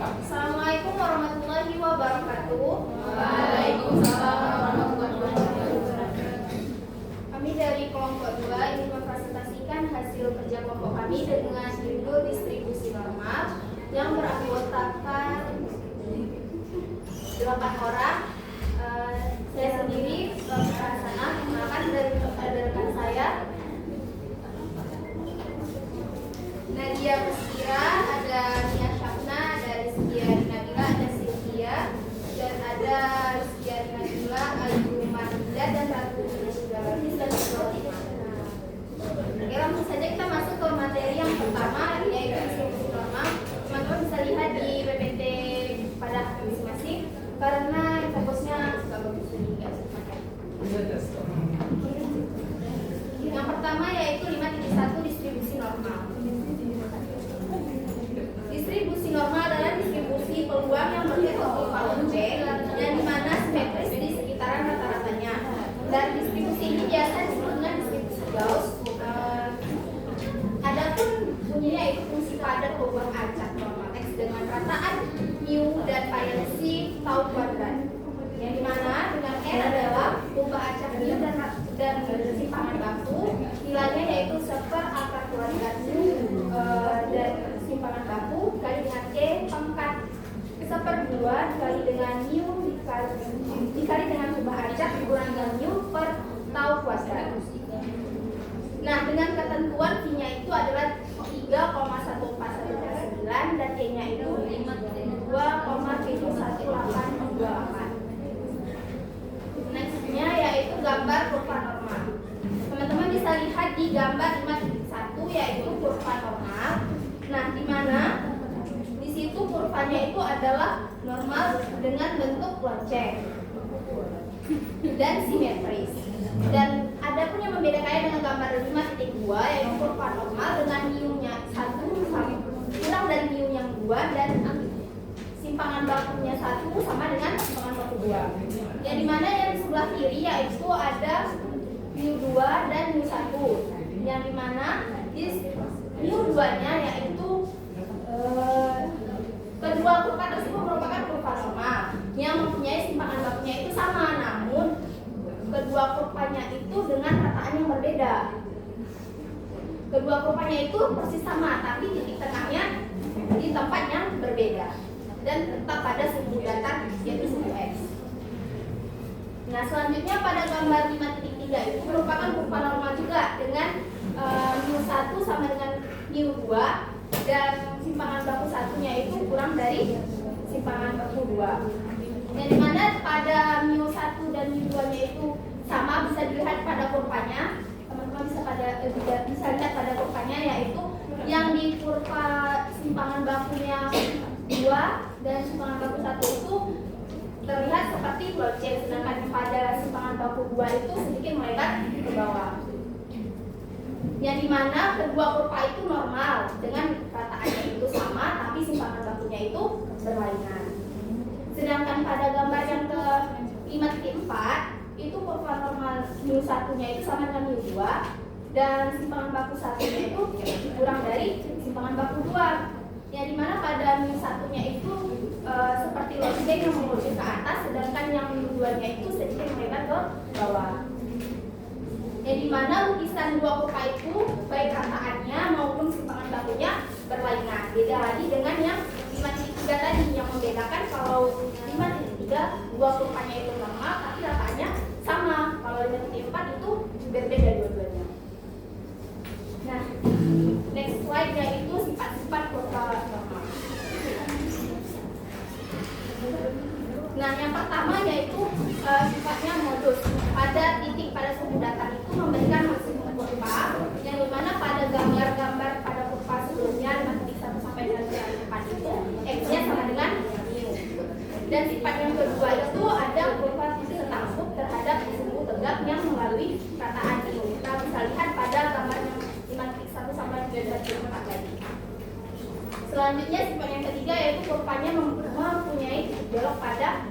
Assalamualaikum warahmatullahi wabarakatuh. Waalaikumsalam warahmatullahi wabarakatuh. Kami dari kelompok 2 ingin mempresentasikan hasil kerja kelompok kami dengan judul distribusi normal yang beranggotakan 8 orang. Saya sendiri Sana, kenalkan dari rekan saya Nadia Musira, ada Nia Syafna, ada Rizkia Nabila, ada Sylvia, dan ada Rizkia Nabila, Ayu Marida, dan Ratu Nasibalis, dan Roti. Oke, langsung saja kita masuk ke materi yang pertama, yaitu distribusi normal. Teman-teman bisa lihat di PPT pada masing-masing, karena fokusnya suka bagus ini, nggak usah pakai. Yang pertama yaitu 5.1 distribusi normal. Distribusi normal adalah distribusi peluang yang berbentuk kolom C yang dimana simetris di sekitaran rata-ratanya. Dan distribusi ini biasa disebut dengan distribusi Gauss. Adapun bunyinya itu fungsi padat peluang acak normal X dengan rataan mu dan valensi tau kuadrat. Yang dimana dengan R adalah ubah acak mu dan simpangan baku, nilainya yaitu seper akar kuadrat mu dan simpangan baku dikali dengan K pangkat /2 dikali dengan mu dikali dengan ubah acak dikurangi dengan mu per tau kuadrat. Nah, dengan ketentuan V-nya itu adalah 3,1419 dan T-nya itu 2,7188. Nextnya yaitu gambar kurva normal. Teman-teman bisa lihat di gambar 5.1 yaitu kurva normal. Nah, di mana di situ kurvanya itu adalah normal dengan bentuk lonceng dan simetris. Dan ada pun yang membedakannya dengan gambar 5.2 yaitu kurva normal dengan mu-nya 1 kurang dari mu yang 2 dan simpangan bakunya 1 sama dengan simpangan baku 2. Yang dimana yang di sebelah kiri yaitu ada mu2 dan mu1. Yang dimana di mu2-nya yaitu kedua kurva tersebut merupakan kurva normal yang mempunyai simpangan bakunya itu sama, namun kedua kurvanya itu dengan rataan yang berbeda. Kedua kurvanya itu persis sama, tapi titik tengahnya di tempat yang berbeda dan tetap pada suku datar yaitu suku X. Nah, selanjutnya pada gambar 5.3 itu merupakan kurva normal juga dengan mu1 sama dengan mu2 dan simpangan baku satunya itu kurang dari simpangan baku 2. Yang dimana pada mu1 dan mu2-nya itu sama, bisa dilihat pada kurvanya. Teman-teman bisa lihat pada kurvanya yaitu yang di kurva simpangan bakunya 2 dan simpangan baku 1 itu terlihat seperti lonceng, sedangkan pada simpangan baku 2 itu sedikit melebar ke bawah. Yang dimana kedua kurva itu normal dengan rataannya itu sama, tapi simpangan bakunya itu berlainan. Sedangkan pada gambar yang ke 5.4 itu kurva normal mu1-nya itu sama dengan mu2 dan simpangan baku 1-nya itu kurang dari simpangan baku 2. Yang dimana pada mu1-nya itu seperti lonceng yang menguji ke atas, sedangkan yang mu2-nya itu sedikit melebar ke bawah. Yang dimana lukisan dua kurva itu baik rataannya maupun simpangan bakunya berlainan. Beda lagi dengan yang 5.3 tadi yang membedakan kalau 5.3 dua kurvanya itu normal tapi rataannya sama. Kalau 5.4 itu berbeda dua-duanya. Nah, next slide yaitu sifat-sifat kurva normal. Nah, yang pertama yaitu sifatnya modus. Pada titik pada suku datar itu memberikan maksimum kurva, yang dimana pada gambar-gambar pada kurva sebelumnya 5.1 sampai 5.4 itu X-nya sama dengan mu. Dan sifat yang kedua itu ada kurva titik tersangkut terhadap suku tegak yang melalui rataan mu. Kita bisa lihat pada gambar yang 5.1 sampai 5.4 tadi. Selanjutnya sifat yang ketiga yaitu kurvanya mempunyai titik belok pada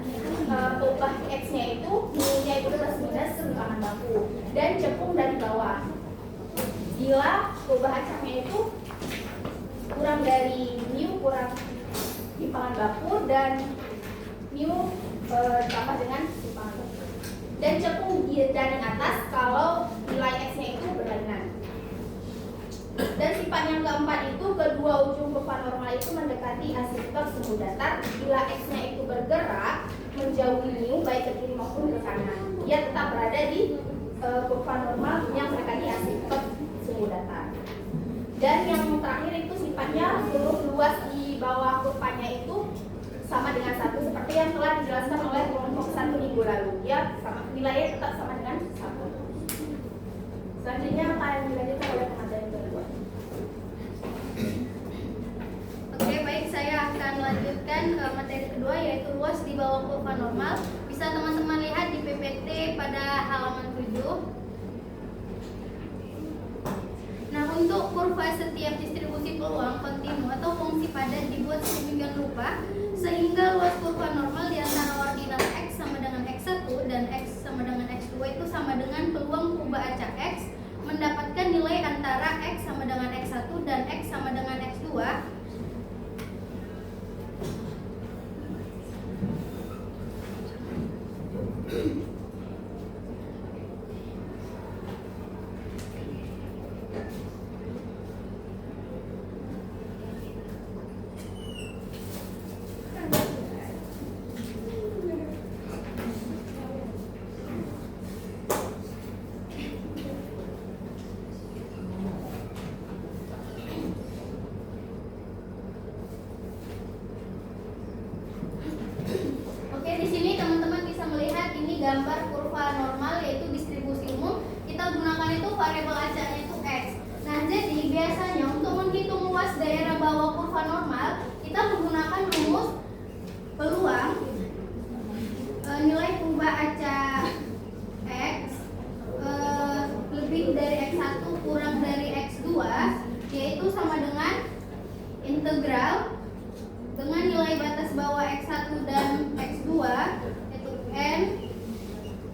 ubah X-nya itu mu-nya itu plus minus simpangan baku dan cekung dari bawah. Bila ubah acaknya itu kurang dari mu kurang simpangan baku dan mu ditambah dengan simpangan baku. Dan cekung dari atas kalau nilai x-nya itu berlawanan. Dan sifat yang keempat itu kedua ujung kurva normal itu mendekati asimptot semu datar. Bila x-nya itu bergerak menjauhi mu baik ke kiri maupun ke kanan, dia tetap berada di kurva normal yang mendekati asimptot semu datar. Dan yang terakhir itu sifatnya huruf luas di bawah kurvanya itu sama dengan 1 seperti yang telah dijelaskan oleh kelompok 1 minggu lalu. Ya, sama nilainya tetap sama dengan 1. Selanjutnya apa yang dilanjutkan oleh pengajar yang kedua? Oke, baik, saya akan lanjutkan ke materi kedua yaitu luas di bawah kurva normal. Bisa teman-teman lihat di PPT pada halaman 7. Nah, untuk kurva setiap distribusi peluang kontinu atau fungsi padat dibuat sedemikian rupa sehingga luas kurva normal di antara ordinat x sama dengan x1 dan x sama dengan x2 itu sama dengan peluang kubah acak x mendapatkan nilai antara x sama dengan x1 dan x sama dengan x2. Oke, di sini teman-teman bisa melihat ini gambar kurva normal yaitu distribusi umum. Kita gunakan itu variabel acaknya itu x. Nah, jadi biasanya untuk menghitung luas daerah bawah kurva normal kita menggunakan rumus peluang nilai kubah acak x lebih dari x1 kurang dari x2 yaitu sama dengan integral dengan nilai batas bawah x1 dan x2 yaitu n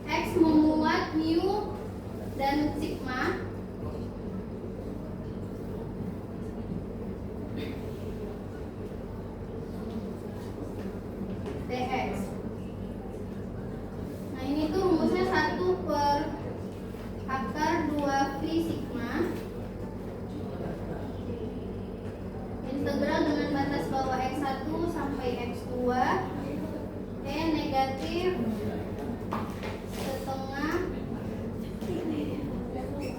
x memuat mu dan sigma dx. Nah, ini tuh rumusnya 1 per akar 2 V sigma integral dengan batas bawah x1 sampai x2 n negatif setengah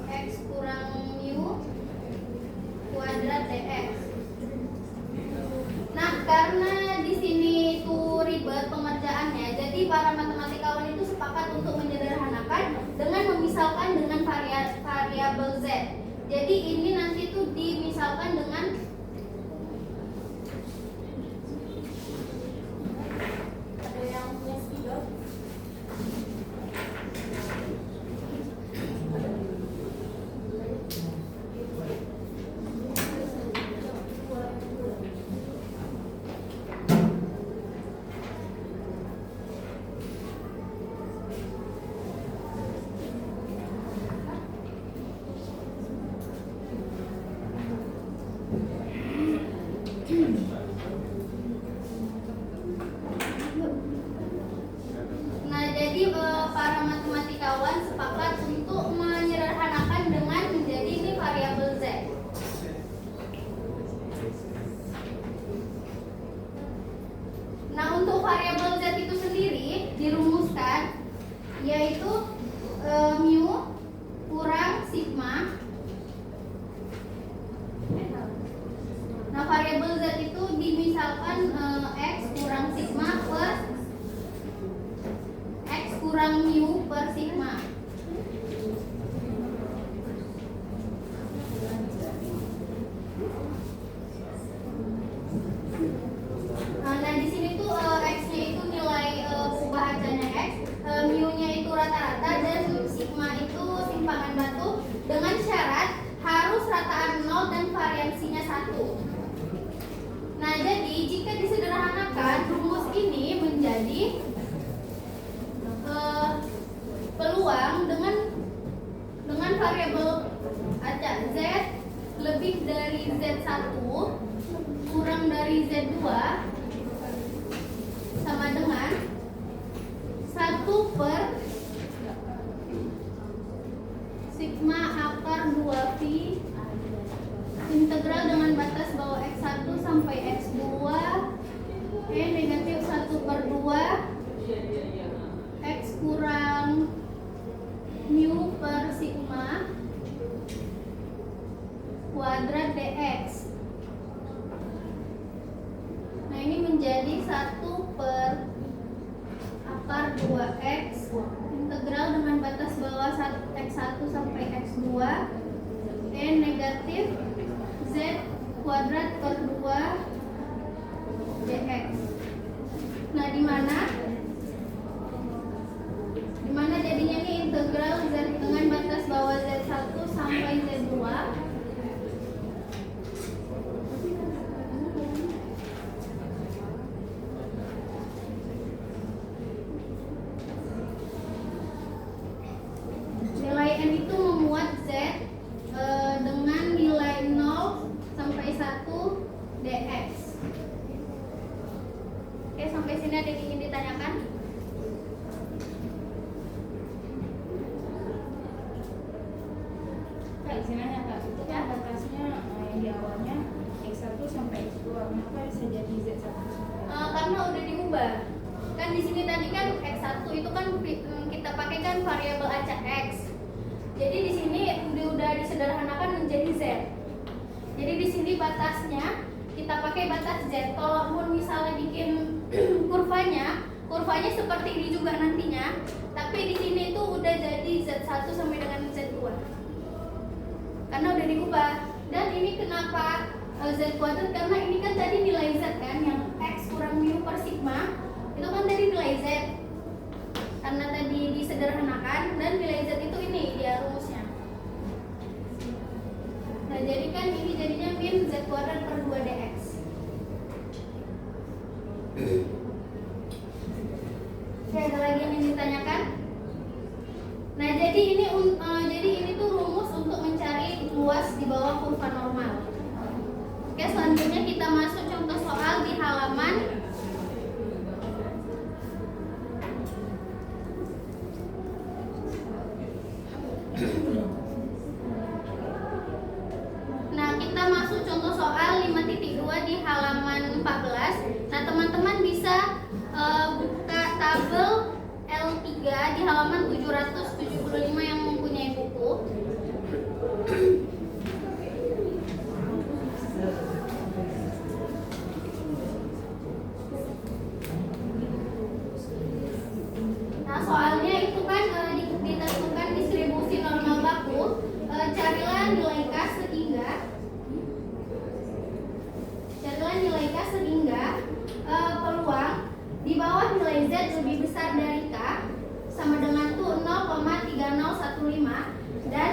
x kurang mu kuadrat dx. Nah, karena di sini itu ribet pengerjaannya, jadi para matematikawan itu sepakat untuk menyederhanakan dengan memisalkan dengan variabel z. Jadi ini nanti tuh dimisalkan dengan para matematikawan sepakat untuk menyederhanakan dengan menjadi ini variabel z. Nah, untuk variabel z itu sendiri dirumuskan yaitu mu kurang sigma. Nah, variabel z itu dimisalkan x kurang sigma per x kurang mu per sigma. Nah, di sini tuh x-nya itu nilai kubah acaknya x, mu-nya itu rata-rata dan sigma itu simpangan batu dengan syarat harus rataan 0 dan variansinya 1. Nah, jadi jika disederhanakan rumus ini menjadi peluang dengan variabel acak z lebih dari z1 kurang dari z2 menjadi 1/akar 2x integral dengan batas bawah x1 sampai x2 n negatif z kuadrat per 2 dx. Nah, di mana jadinya ini integral z dengan batas bawah z1 sampai z2 nilai n itu memuat z dengan nilai 0 sampai 1 dx. Oke, sampai sini ada yang ingin ditanyakan? Kak, izin nanya Kak, itu kan batasnya yang di awalnya x1 sampai x2, kenapa bisa jadi z1 sampai Karena udah diubah. Kan di sini tadi kan x1 itu kan kita pakai kan variabel acak x. Jadi di sini udah disederhanakan menjadi z. Jadi di sini batasnya kita pakai batas z. Kalau misalnya bikin kurvanya seperti ini juga nantinya, tapi di sini itu udah jadi z1 sampai dengan z2. Karena udah diubah. Dan ini kenapa z kuadrat? Karena ini kan tadi nilai z kan, yang x kurang mu per sigma itu kan tadi nilai z. Karena tadi disederhanakan dan nilai z itu ini dia rumusnya. Nah, jadi kan ini jadinya min z kuadrat per 2 dx. Oke, ada lagi yang ingin ditanyakan? Nah, jadi ini tuh rumus untuk mencari luas di bawah kurva normal. Oke, selanjutnya kita masuk contoh soal di halaman kita masuk contoh soal 5.2 di halaman 14. Nah, teman-teman bisa buka tabel L3 di halaman 775 yang mempunyai buku. Nah, soalnya itu kan ditentukan distribusi normal baku. Carilah nilai K sehingga peluang di bawah nilai Z lebih besar dari K sama dengan tuh 0,3015 dan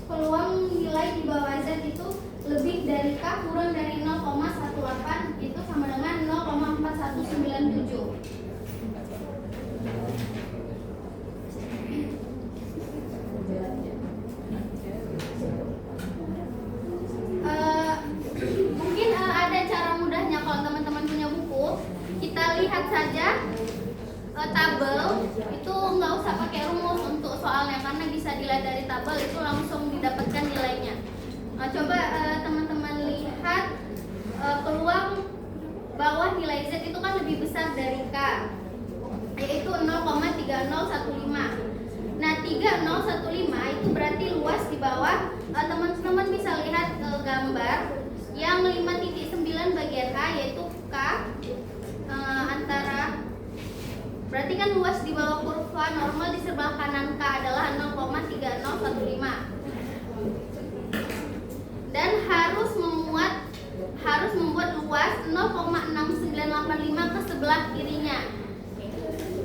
peluang nilai di bawah Z itu lebih dari K kurang dari 0,18 itu sama dengan 0,4197. Mungkin ada cara mudahnya kalau teman-teman punya buku, kita lihat saja tabel itu nggak usah pakai rumus untuk soalnya karena bisa dilihat dari tabel itu langsung didapatkan nilainya. Nah, coba teman-teman lihat peluang bawah nilai Z itu kan lebih besar dari K, yaitu 0,3015. Nah, 3015 itu berarti luas di bawah. Teman-teman bisa lihat gambar yang 5.9 bagian A yaitu K antara, berarti kan luas di bawah kurva normal di sebelah kanan K adalah 0,3015 dan harus membuat luas 0,6985 ke sebelah kirinya.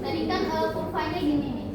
Tadi kan kurvanya gini nih.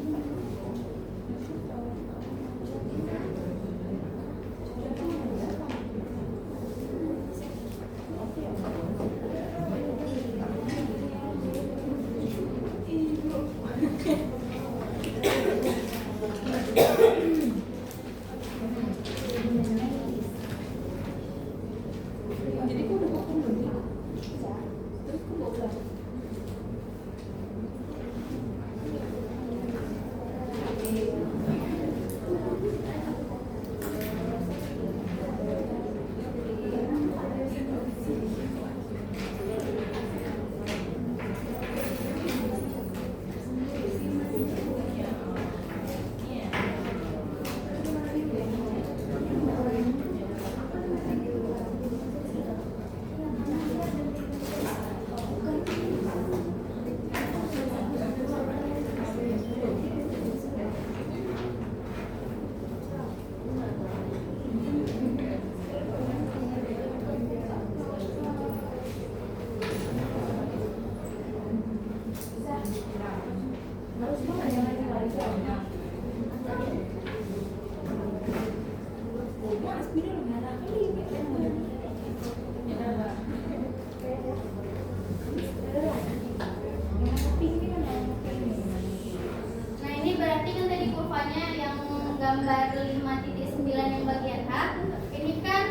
gambar 5.9 yang bagian H, ini kan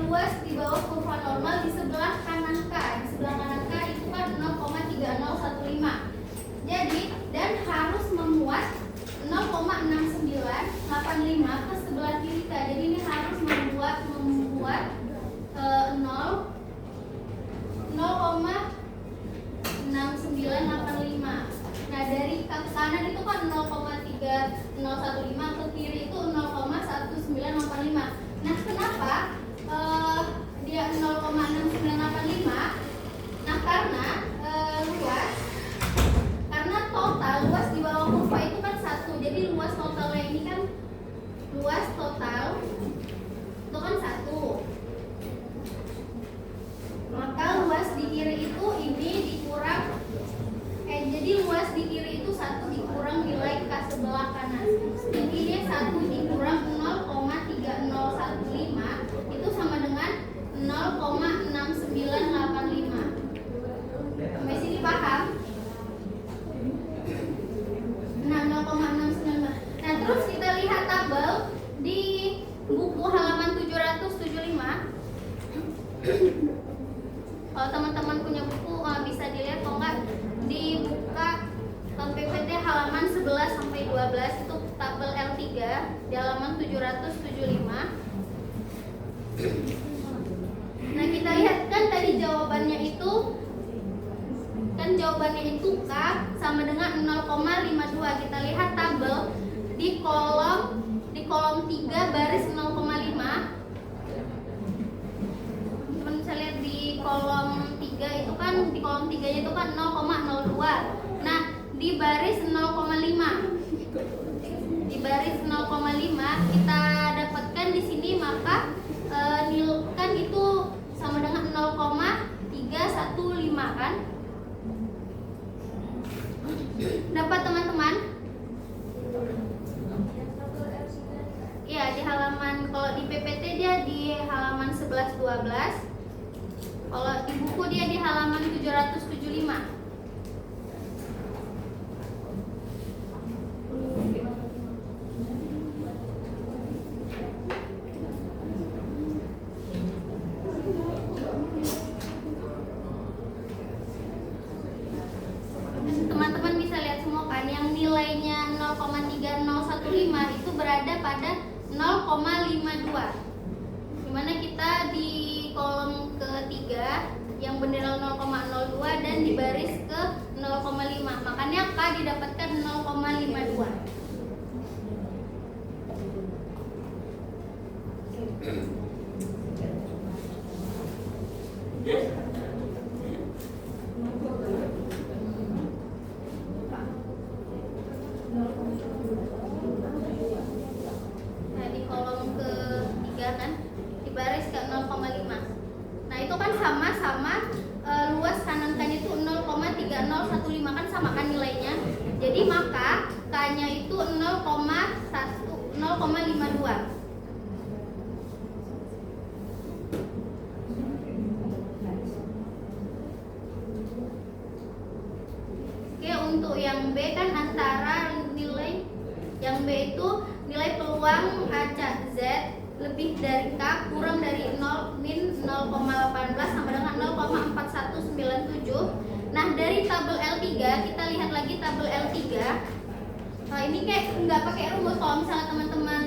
luas di bawah kurva normal di sebelah kanan K. Di sebelah kanan K itu kan 0,3015. Jadi dan harus memuat 0,6985 ke sebelah kiri K. Jadi ini harus membuat 0,6985. Nah, dari ke kanan itu kan 0,3015, ke kiri itu 0,1985. Nah, kenapa dia 0,6985? Nah, karena karena total luas di bawah kurva itu kan 1. Jadi luas totalnya ini kan luas total itu kan 1. Maka luas di kiri itu ini dikurang jadi luas di kiri itu 1 dikurang nilai K sebelah kanan. Jadi dia 1 dikurang 0,3015 itu sama dengan 0,6985. Sampai sini paham? Nah, 0,695. Nah, terus kita lihat tabel di buku halaman 775. Kalau teman-teman punya buku bisa dilihat, kalau enggak dibuka PPT halaman 11 sampai 12 itu tabel L3 di halaman 775. Nah, kita lihat kan tadi jawabannya itu K sama dengan 0,52. Kita lihat tabel di kolom 3 baris 0,5. Teman bisa lihat di kolom 3 itu kan, di kolom 3-nya itu kan 0,02. Nah, di baris 0,5. Di baris 0,5 kita dapatkan di sini, maka kan itu sama dengan 0,315 kan? Dapat teman-teman? Ya, di halaman, kalau di PPT dia di halaman 11-12. Kalau di buku dia di halaman 775. Teman-teman bisa lihat semua kan, yang nilainya 0,3015 itu berada pada 0,52. Dimana kita di kolom ketiga yang bendera 0,02 dan di baris ke 0,5. Makanya K didapatkan 0,52. Nah, di kolom ketiga kan di baris ke 0,5. Nah, itu kan sama-sama luas kanan K-nya itu 0,3015 kan, sama kan nilainya. Jadi maka K-nya itu 0,52. Oke, untuk yang B kan antara nilai yang B itu nilai peluang acak Z lebih dari K kurang dari 0 min 0,18 sama dengan 0,4197. Nah, dari tabel L3 kita lihat lagi tabel L3. Nah, ini kayak nggak pakai rumus. Kalau misalnya teman-teman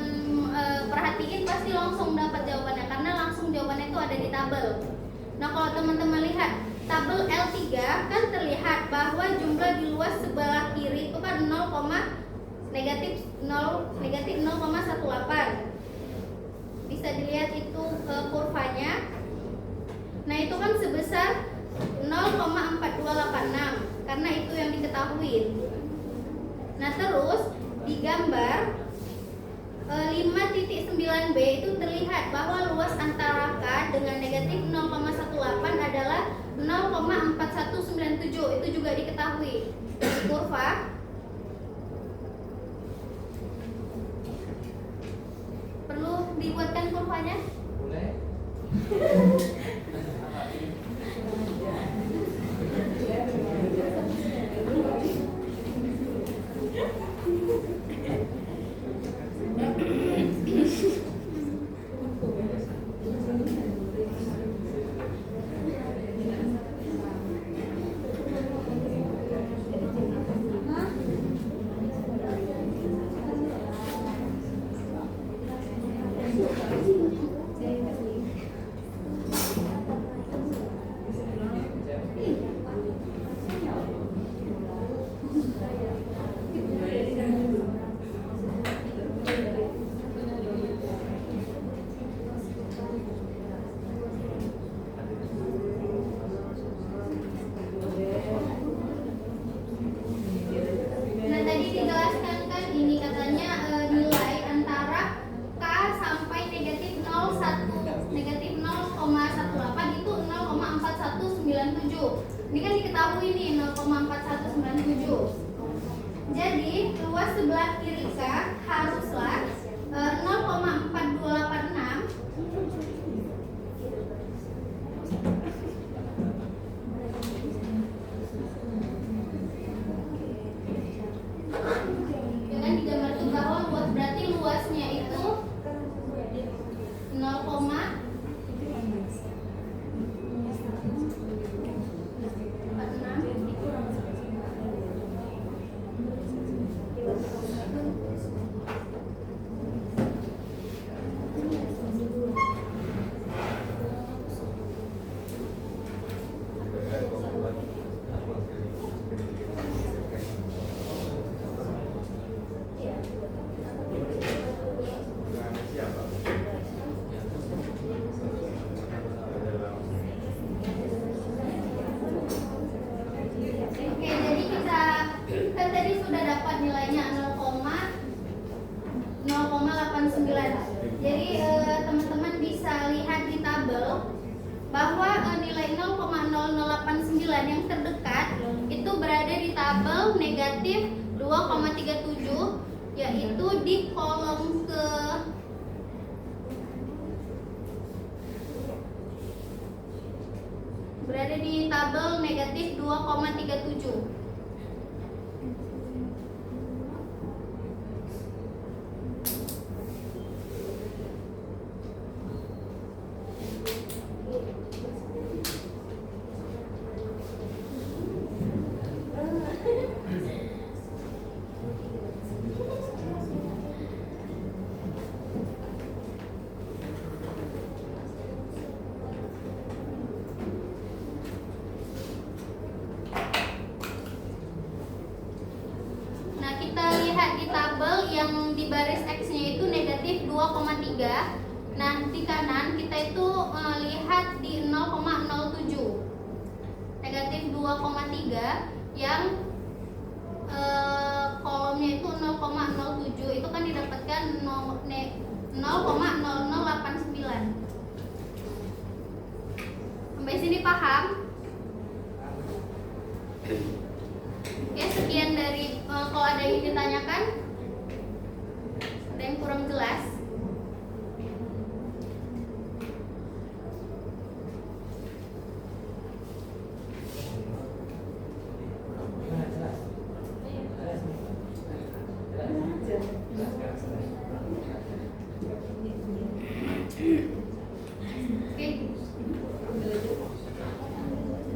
perhatiin pasti langsung dapat jawabannya karena langsung jawabannya itu ada di tabel. Nah, kalau teman-teman lihat tabel L3 kan terlihat bahwa jumlah di luas sebelah kiri itu kan negatif 0,18. Bisa dilihat itu kurvanya. Nah, itu kan sebesar 0,4286 karena itu yang diketahui. Nah, terus di gambar 5.9b itu terlihat bahwa luas antara K dengan negatif 0,18 adalah 0,4197. Itu juga diketahui di kurva. Perlu dibuatkan kurvanya? Boleh. Ini kan diketahui nih 0,4197. Jadi luas sebelah kiri K haruslah 0,4286. Dengan digambar itu bahwa luas berarti luasnya itu 0,46. Oke, jadi kita kan tadi sudah dapat nilainya 0,89. Jadi teman-teman bisa lihat di tabel bahwa nilai 0,0089 yang terdekat itu berada di tabel negatif 2,37, yaitu di kolom ke berada di tabel negatif 2,37. Nah, kita lihat di tabel yang di baris X-nya itu negatif 2,3. Nah, di kanan kita itu lihat di 0,07. Negatif 2,3 yang kolomnya itu 0,07 itu kan didapatkan 0,0089. Sampai sini paham? Oke, sekian dari kalau ada yang ditanyakan, ada yang kurang jelas.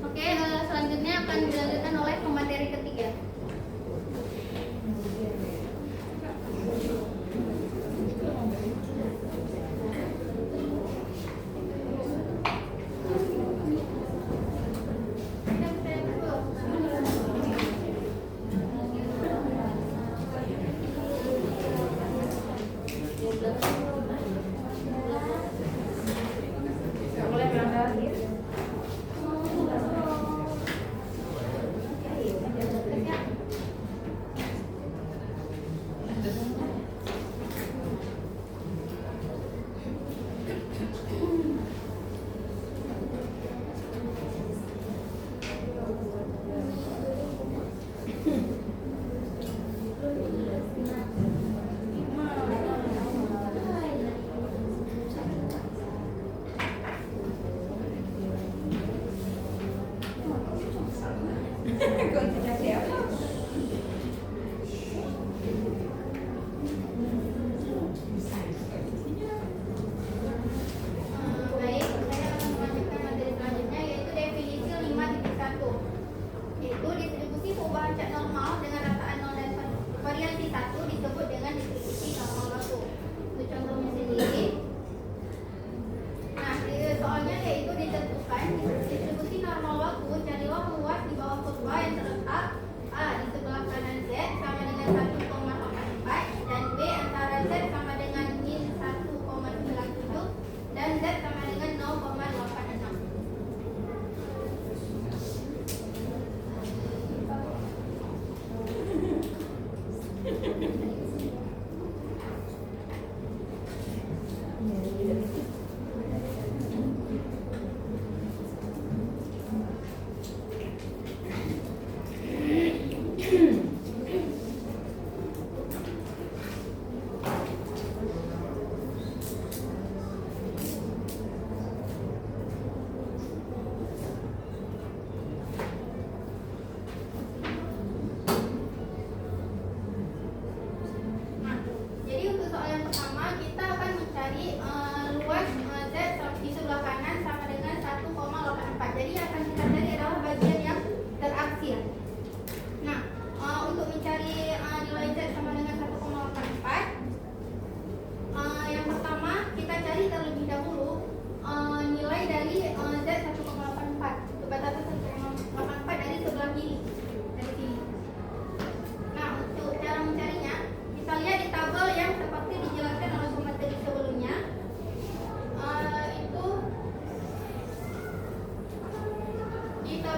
Oke, selanjutnya akan dilanjutkan oleh pemateri ketiga.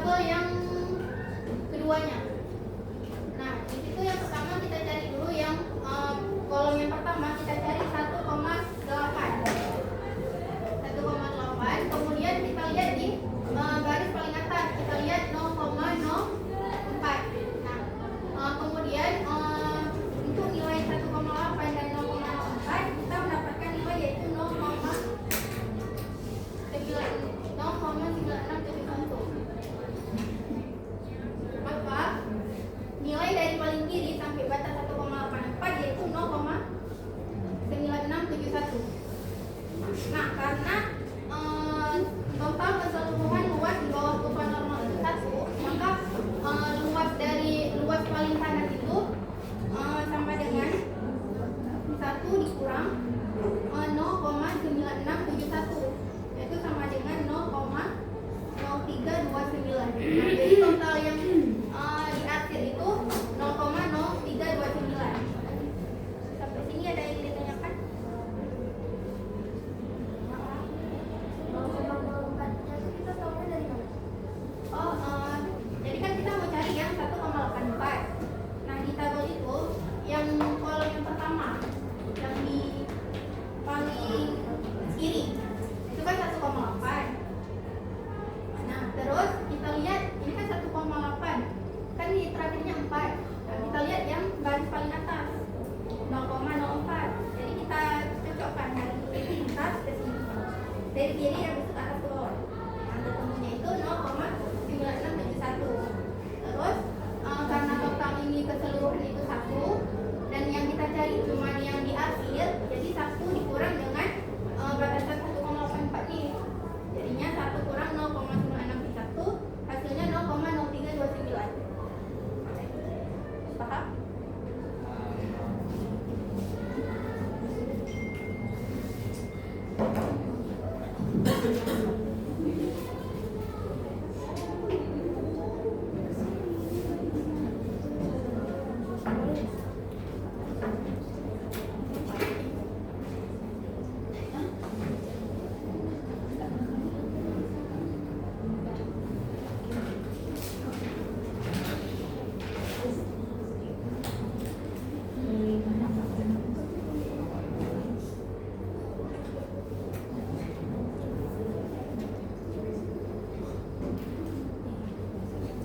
tabel yang keduanya. Nah, di situ yang pertama kita cari dulu yang kolom yang pertama kita cari 1,8. 1,8. Kemudian kita lihat di garis paling atas kita lihat 0,04. Nah, kemudian untuk nilai 1,8 dan 0,04 kita mendapatkan nilai yaitu 0,9671. Maka nilai dari paling kiri sampai batas 1,84 yaitu 0,9671. Nah, karena total keseluruhan luas di bawah kurva normal itu 1, maka luas paling kanan itu sama dengan 1 dikurang 0,9671, yaitu sama dengan 0,0329. Jadi total yang di akhir itu 0,0329. Sampai sini ada yang ditanyakan? Kita tahu dari mana? Jadi kan kita mau cari yang 1,84. Nah, di tabel itu yang kolom yang pertama yang di paling kiri itu kan 1,8. Nah, terus kita lihat ini kan 1,8, kan di terakhirnya 4. Nah, kita lihat yang garis paling atas 0,04. Jadi kita cocokkan dari atas ke sini, dari kiri yang ke atas ke bawah. Nah, ketemunya itu 0,9671. Terus karena total ini keseluruhan itu 1 dan yang kita cari cuma yang di akhir, jadi 1 dikurang dengan batasan 1,84 nih, jadinya 1 kurang 0,9671, hasilnya 0,0329. Paham?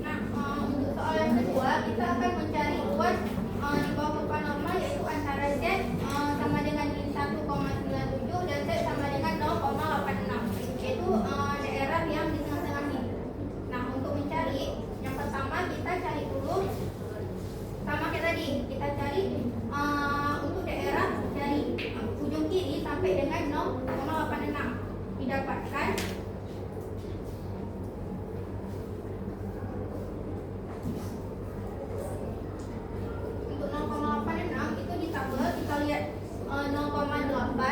Nah, untuk soal yang kedua kita akan mencari luas di bawah kurva normal, yaitu antara Z sama dengan min 1,97 dan Z sama dengan 0,86, yaitu daerah yang di tengah-tengah ini. Nah, untuk mencari yang pertama kita cari dulu sama kayak tadi, kita cari untuk daerah dari ujung kiri sampai dengan 0,86 didapatkan untuk 0,86 itu di tabel kita lihat 0,8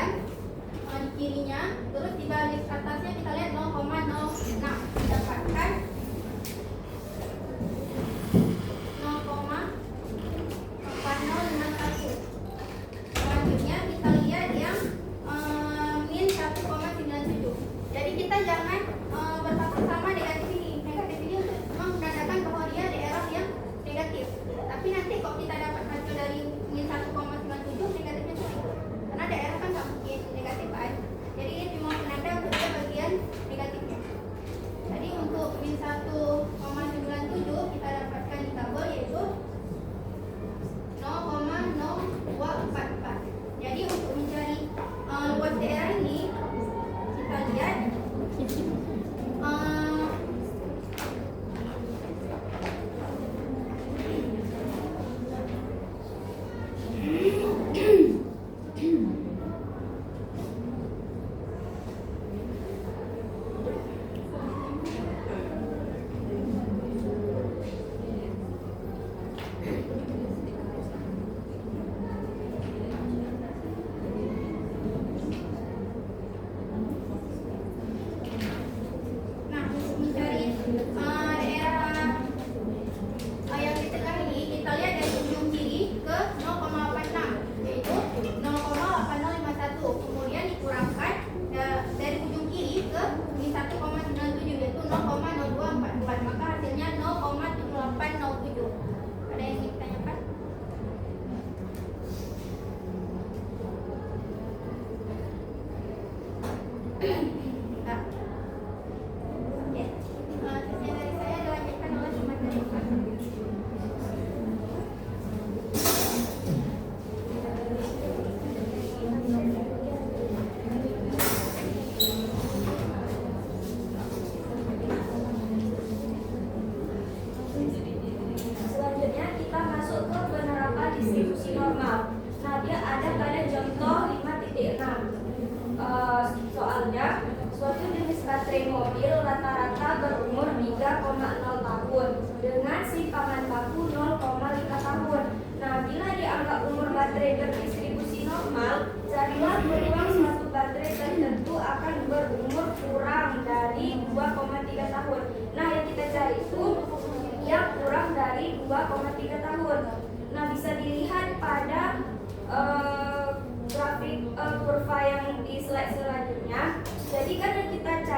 di kirinya, terus di garis atasnya kita lihat 0,06 didapatkan 0,4061. Selanjutnya kita lihat yang min 1,97. Jadi kita jangan berpatok sama negatif ini. Negatif ini untuk menandakan bahwa dia daerah yang negatif. Tapi nanti kok kita dapat hasil dari min 1,97, negatifnya itu karena daerah kan nggak mungkin negatif kan. Jadi ini cuma penanda untuk dia bagian negatifnya. Jadi untuk min 1,97 kita dapatkan di tabel yaitu 0,0244. Jadi untuk mencari luas daerah ini kita lihat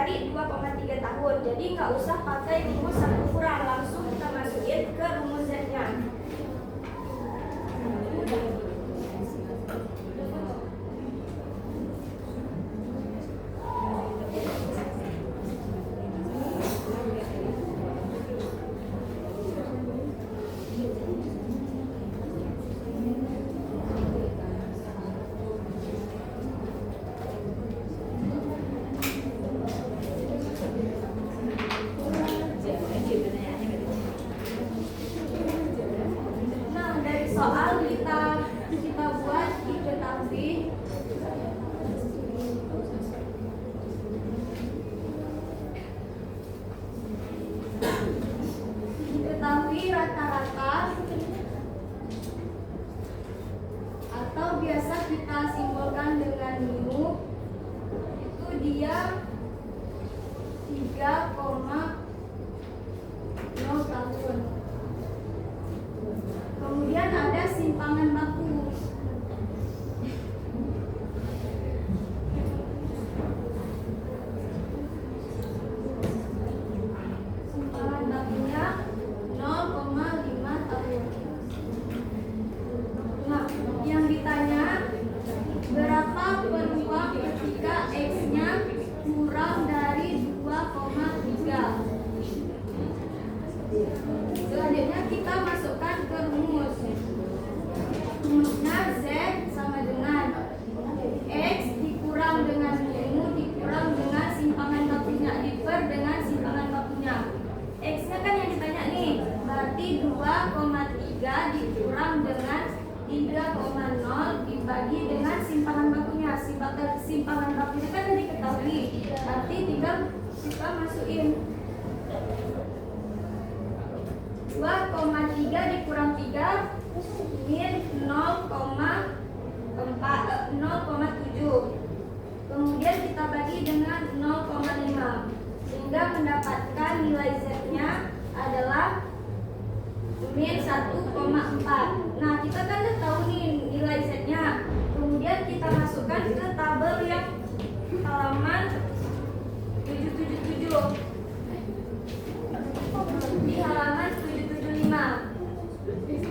dari 2,3 tahun. Jadi nggak usah pakai rumus 1 kurang, langsung kita masukin ke rumus Z-nya. Soal kita buat diketahui rata-rata atau biasa kita simbolkan dengan mu, itu dia 3,0 tahun. Kemudian ada simpangan baku. Simpangan bakunya 0,5 tahun. Nah, yang ditanya berapa peluang ketika X-nya kurang dari 2,3. Selanjutnya kita masukkan ke rumus. Rumusnya Z sama dengan X dikurang dengan mu dikurang dengan simpangan bakunya diper dengan simpangan bakunya. X-nya kan yang ditanya nih, berarti 2,3 dikurang dengan 3,0 dibagi dengan simpangan bakunya. Simpangan bakunya kan tadi ketahui, berarti tinggal kita masukin 2,3 dikurang 3 min 0,7. Kemudian kita bagi dengan 0,5 sehingga mendapatkan nilai Z-nya adalah min 1,4. Nah, kita kan udah tahu nih nilai Z-nya. Kemudian kita masukkan ke tabel yang halaman 777. Di halaman 775.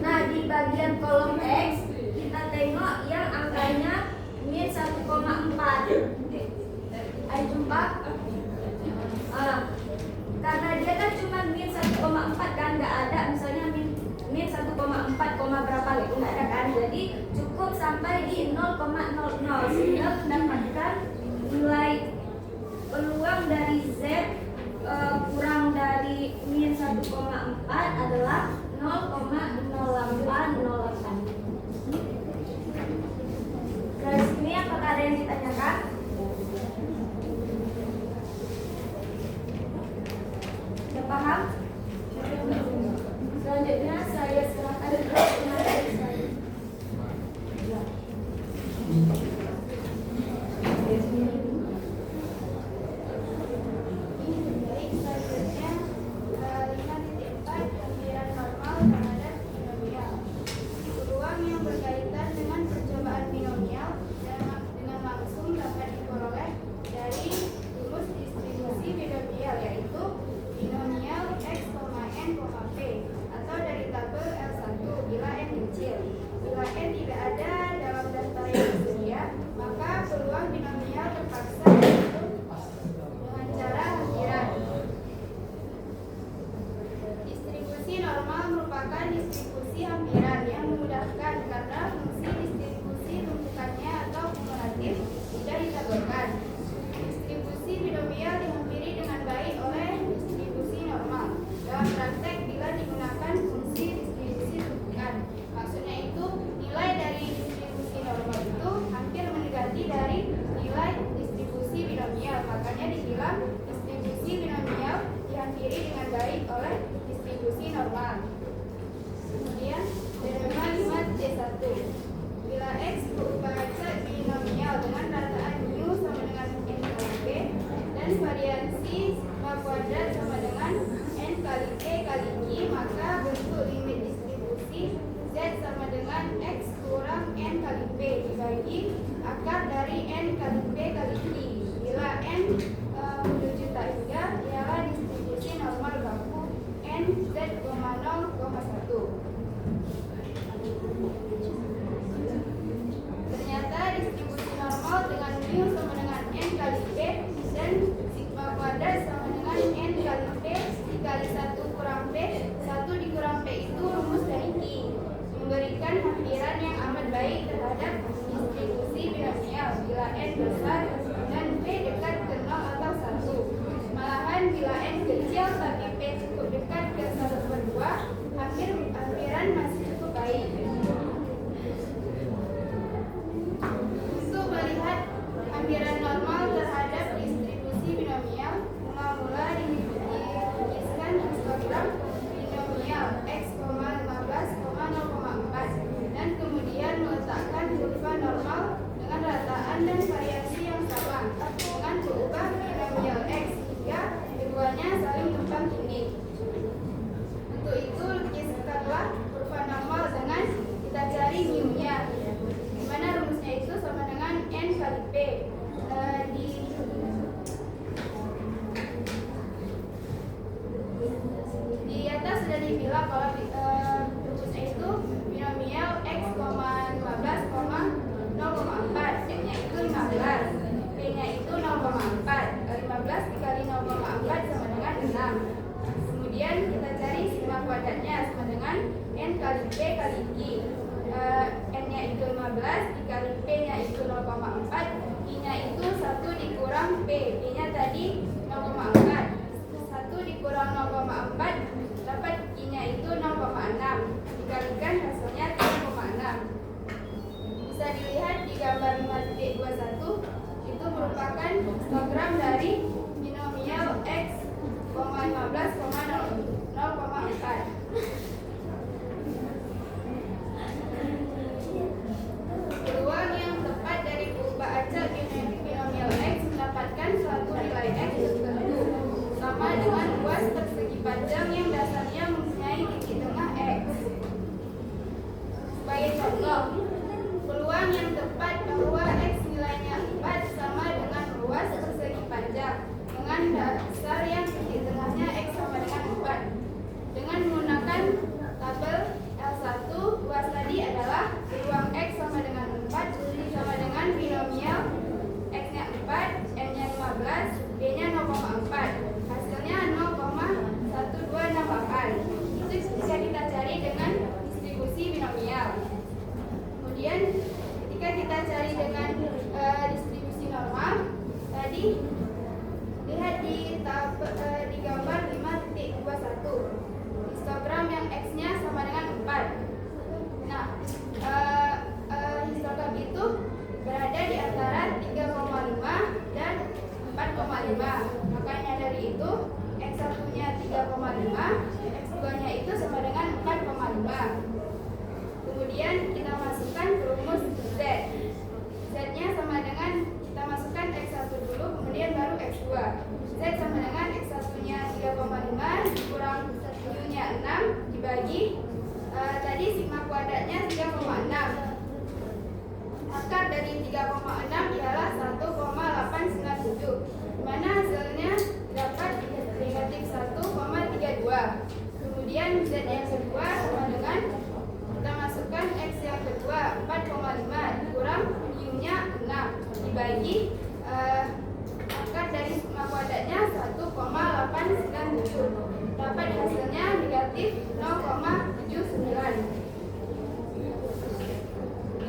Nah, di bagian kolom X kita tengok yang angkanya min 1,4. Ayo jumpa. Karena dia kan cuma min 1,4 kan, nggak ada misalnya min 1,4, berapa gitu, nggak ada kan. Jadi cukup sampai di 0,00 sehingga mendapatkan nilai peluang dari Z kurang dari min 1,4 adalah 0,0808. Dari sini apakah ada yang ditanyakan? Sudah paham? Selanjutnya saya serahkan ke materi saya. Distribusi hampiran yang memudahkan karena fungsi distribusi tumpukannya atau kumulatif tidak ditaburkan. Distribusi binomial dihampiri dengan baik oleh distribusi normal. Dalam praktek bila digunakan fungsi distribusi tumpukan, maksudnya itu nilai dari distribusi normal itu hampir mendekati dari nilai distribusi binomial. Makanya dibilang distribusi binomial dihampiri dengan baik oleh distribusi normal. Kemudian teorema 5C1. Bila X merupakan set binomial dengan rataan mu sama dengan n kali p dan variansi sigma kuadrat sama dengan n kali p kali q, maka bentuk limit distribusi Z sama dengan X kurang n kali p dibagi akar dari n kali p kali q. Bila n menuju kalau rumusnya itu binomial x, 15, 0,4, n-nya itu 15, p-nya itu 0,4. 15 dikali 0,4 sama dengan 6. Kemudian kita cari sigma kuadratnya sama dengan n kali p kali q. N-nya itu 15 dikali p-nya itu 0,4, q-nya itu 1 dikurang p, p-nya tadi 0,4. 1 dikurang 0,4 dapat q-nya itu 0,6, dikalikan hasilnya 3,6. Bisa dilihat di gambar 5.21, itu merupakan histogram dari binomial x, 15, 0,4. Peluang yang tepat dari pengubah acak binomial x mendapatkan suatu nilai x tertentu sama dengan luas persegi panjang yang dasarnya mempunyai titik tengah x. Sebagai contoh, peluang yang tepat bahwa x nilainya 4 sama dengan luas persegi panjang dengan dasar yang titik tengahnya x sama dengan 4. Dengan menggunakan tabel L1, luas tadi adalah peluang x sama dengan 4 sama dengan binomial x-nya 4, n-nya 15, b-nya 0,4. Hasilnya 0,1268. Itu bisa kita cari dengan distribusi binomial. Kemudian ketika kita cari dengan distribusi normal, tadi lihat di gambar 5.21, histogram yang x-nya sama dengan 4. Nah, histogram itu berada di antara 3,5 dan 4,5. Makanya dari itu x1-nya 3,5, x2-nya itu sama dengan 4,5. Kemudian kita masukkan rumus z. Z-nya sama dengan, kita masukkan x1 dulu, kemudian baru x2. Z sama dengan x1-nya 3,5 dikurang u-nya 6 dibagi tadi sigma kuadratnya 3,6. Akar dari 3,6 ialah 1,897, dimana hasilnya dapat negatif 1,32. Kemudian z yang kedua sama dengan, kita masukkan x yang kedua 4,5 dikurang u-nya 6 dibagi akar dari sigma kuadratnya 1,897, dapat hasilnya negatif 0,79.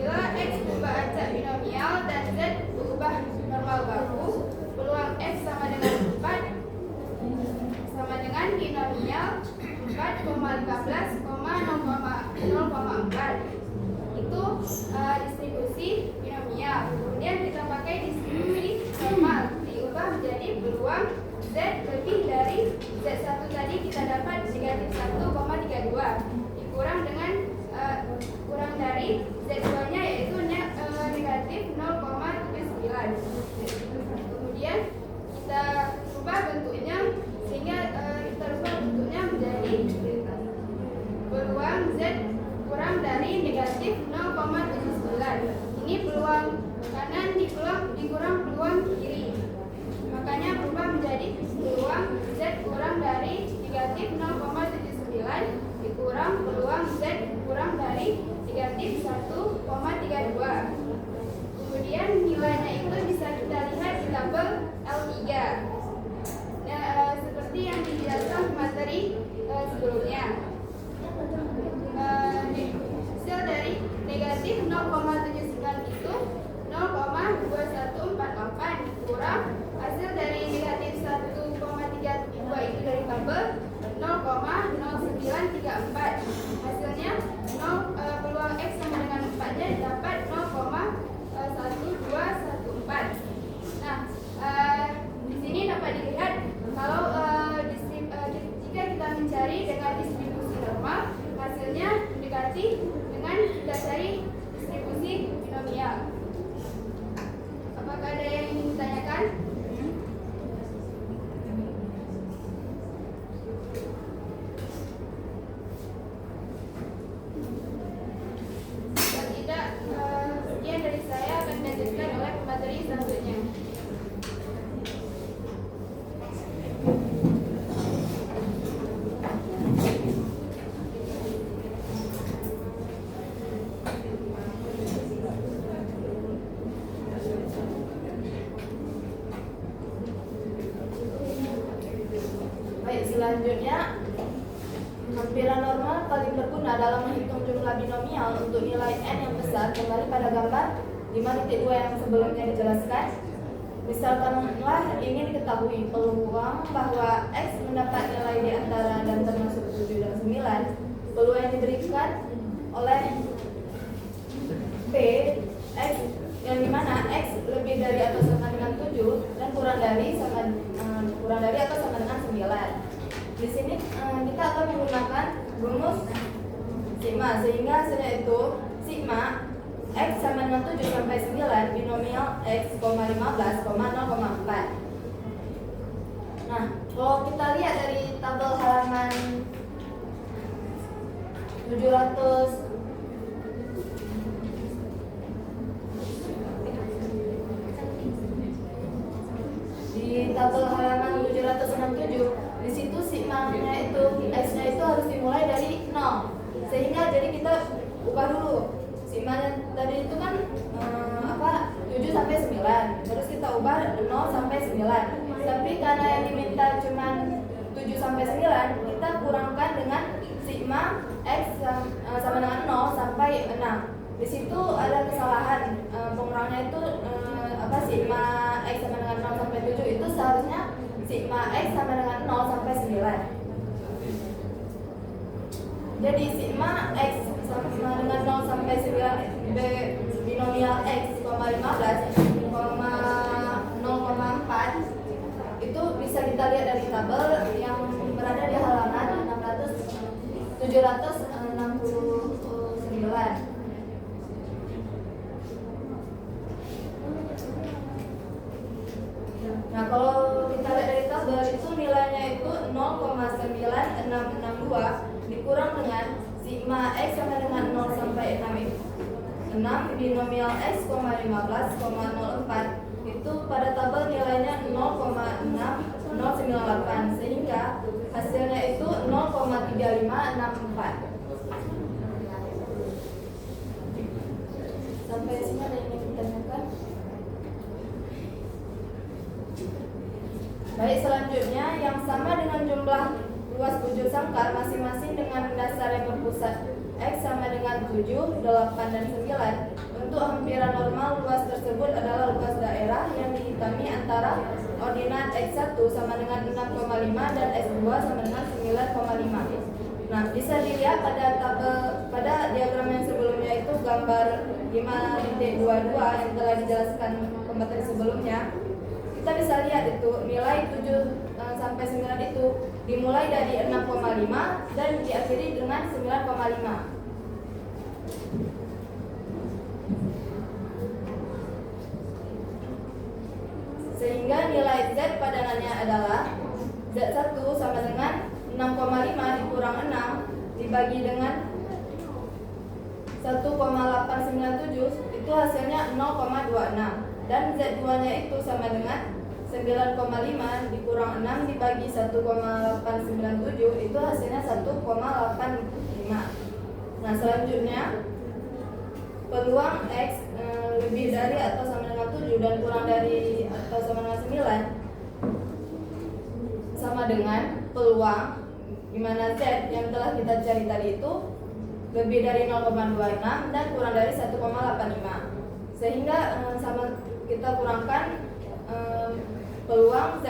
Bila x berubah acak binomial dan z berubah normal baku, peluang x sama dengan 4 sama dengan binomial 4,15, 0,4. Itu distribusi binomial. Kemudian kita pakai distribusi normal, diubah menjadi peluang z lebih dari z1 tadi kita dapat negatif 1,32 dikurang dengan kurang dari z2-nya yaitu negatif 0,79. Kemudian kita ubah bentuknya sehingga kita ubah bentuknya menjadi peluang z kurang dari negatif 0,79. Ini peluang kanan dikurang peluang kiri. Makanya berubah menjadi peluang z kurang dari negatif 0,79 dikurang peluang z kurang dari negatif 1,32. Kemudian nilainya itu bisa kita lihat di tabel L3. Seperti yang dijelaskan di materi sebelumnya. Hasil dari negatif 0,79 itu 0,2148 dikurang hasil dari negatif 1,32 itu dari tabel 0,0934. Hasilnya peluang x sama dengan 4-nya dapat 0,1214. Nah, di sini dapat dilihat kalau jika kita mencari dengan distribusi normal, hasilnya mendekati dengan kita cari distribusi binomial. Apakah ada yang ingin ditanyakan? Jika tidak, sekian dari saya akan dilanjutkan oleh pemateri selanjutnya. Selanjutnya, hampiran normal paling berguna dalam menghitung jumlah binomial untuk nilai n yang besar kembali pada gambar 5.2 yang sebelumnya dijelaskan. Misalkanlah ingin diketahui peluang bahwa X mendapat nilai di antara dan termasuk 7 dan 9, peluang yang diberikan oleh P X yang dimana X lebih dari atau sama dengan 7 dan kurang dari atau sama dengan 9. Di sini kita akan menggunakan rumus sigma, sehingga hasilnya itu sigma X sama dengan 7 sampai 9 binomial X, 15, 0,4. Nah, kalau kita lihat dari tabel halaman 700 di tabel halaman 767, di situ sigma-nya itu X-nya itu harus dimulai dari 0. Sehingga jadi kita ubah dulu. Sigma-nya tadi itu kan 7 sampai 9. Terus kita ubah 0 sampai 9. Tapi karena yang diminta cuma 7 sampai 9, kita kurangkan dengan sigma X sama dengan 0 sampai 6. Di situ ada kesalahan, pengurangannya itu sigma X sama dengan 0 sampai 7 itu seharusnya sigma X sama dengan 0 sampai 9. Jadi sigma X sama dengan 0 sampai 9 binomial X, 15, 0,4 itu bisa kita lihat dari tabel yang berada di halaman 769. Nah, kalau kita lihat dari tabel itu nilainya itu 0,9662 dikurang dengan sigma X sama dengan 0 sampai 6 binomial X, 15,04 itu pada tabel nilainya 0,6098 sehingga hasilnya itu 0,3564. Sampai sini ada yang ingin ditanyakan? Baik, selanjutnya yang sama dengan jumlah luas bujur sangkar masing-masing dengan dasar yang berpusat X sama dengan 7, 8, dan 9. Untuk hampiran normal luas tersebut adalah luas daerah yang dihitami antara ordinat X1 sama dengan 6,5 dan X2 sama dengan 9,5. Nah, bisa dilihat pada diagram yang sebelumnya itu gambar 5.22 yang telah dijelaskan materi sebelumnya. Kita bisa lihat itu nilai 7 sampai 9 itu dimulai dari 6,5 dan diakhiri dengan 9,5. Sehingga nilai Z padanannya adalah Z1 sama dengan 6,5 dikurang 6 dibagi dengan 1,897 itu hasilnya 0,26. Dan Z2 nya itu sama dengan 9,5 dikurang 6 dibagi 1,897 itu hasilnya 1,85. Nah, selanjutnya peluang X lebih dari atau sama dengan 7 dan kurang dari atau sama dengan 9 sama dengan peluang di mana Z yang telah kita cari tadi itu lebih dari 0,26 dan kurang dari 1,85. Sehingga sama kita kurangkan peluang Z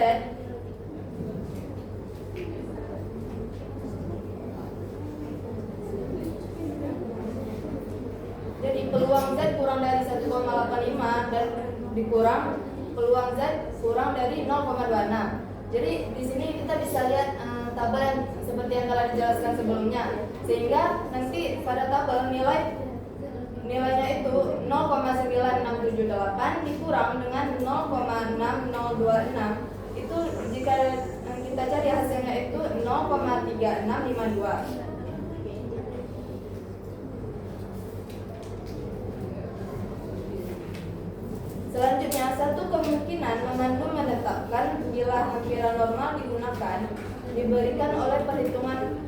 jadi peluang Z kurang dari 1,85 dan dikurang peluang Z kurang dari 0,26. Jadi di sini kita bisa lihat tabel yang seperti yang telah dijelaskan sebelumnya. Sehingga nanti pada tabel nilainya itu 0,9678 dikurang dengan 0,6026 itu jika kita cari hasilnya itu 0,3652. Selanjutnya, satu kemungkinan mengandung menetapkan bila hampiran normal digunakan diberikan oleh perhitungan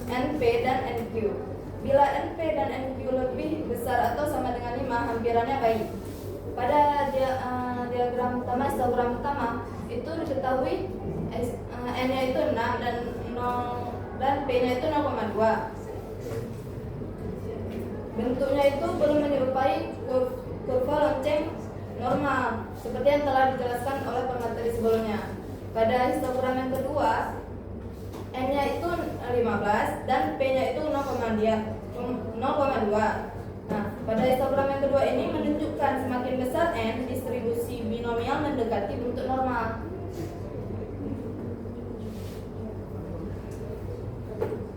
NP dan NQ. Bila NP dan NQ lebih besar atau sama dengan 5, hampirannya baik. Pada diagram utama, histogram utama itu diketahui N-nya itu 6 dan dan P-nya itu 0,2. Bentuknya itu belum menyerupai kurva lonceng normal seperti yang telah dijelaskan oleh pemateri sebelumnya. Pada histogram yang kedua, N-nya itu 15 dan P-nya itu 0,2. Nah, pada histogram yang kedua ini menunjukkan semakin besar N, distribusi binomial mendekati bentuk normal.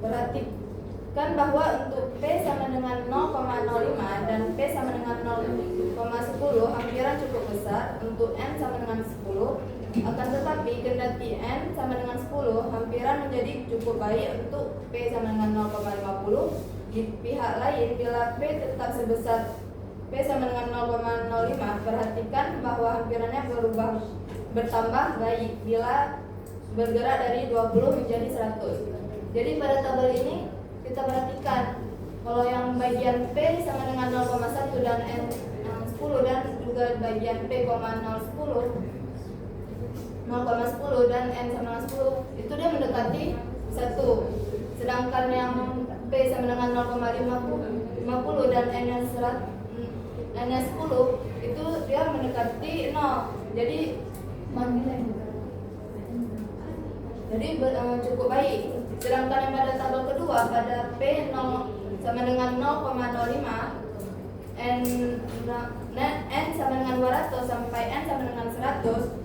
Perhatikan bahwa untuk P sama dengan 0,05 dan P sama dengan 0,10 hampiran cukup besar untuk N sama dengan 10. Akan tetapi kendati N sama dengan 10, hampiran menjadi cukup baik untuk P sama dengan 0,50. Di pihak lain, bila P tetap sebesar P sama dengan 0,05, perhatikan bahwa hampirannya bertambah baik bila bergerak dari 20 menjadi 100. Jadi pada tabel ini kita perhatikan kalau yang bagian P sama dengan 0,1 dan N 10 dan juga bagian P, 0,10 dan N sama dengan 10 itu dia mendekati 1. Sedangkan yang P sama dengan 0,50 dan N nya 10 itu dia mendekati 0. Jadi cukup baik. Sedangkan yang pada tabel kedua pada P 0 sama dengan 0,05, N sama dengan 200 sampai N sama dengan 100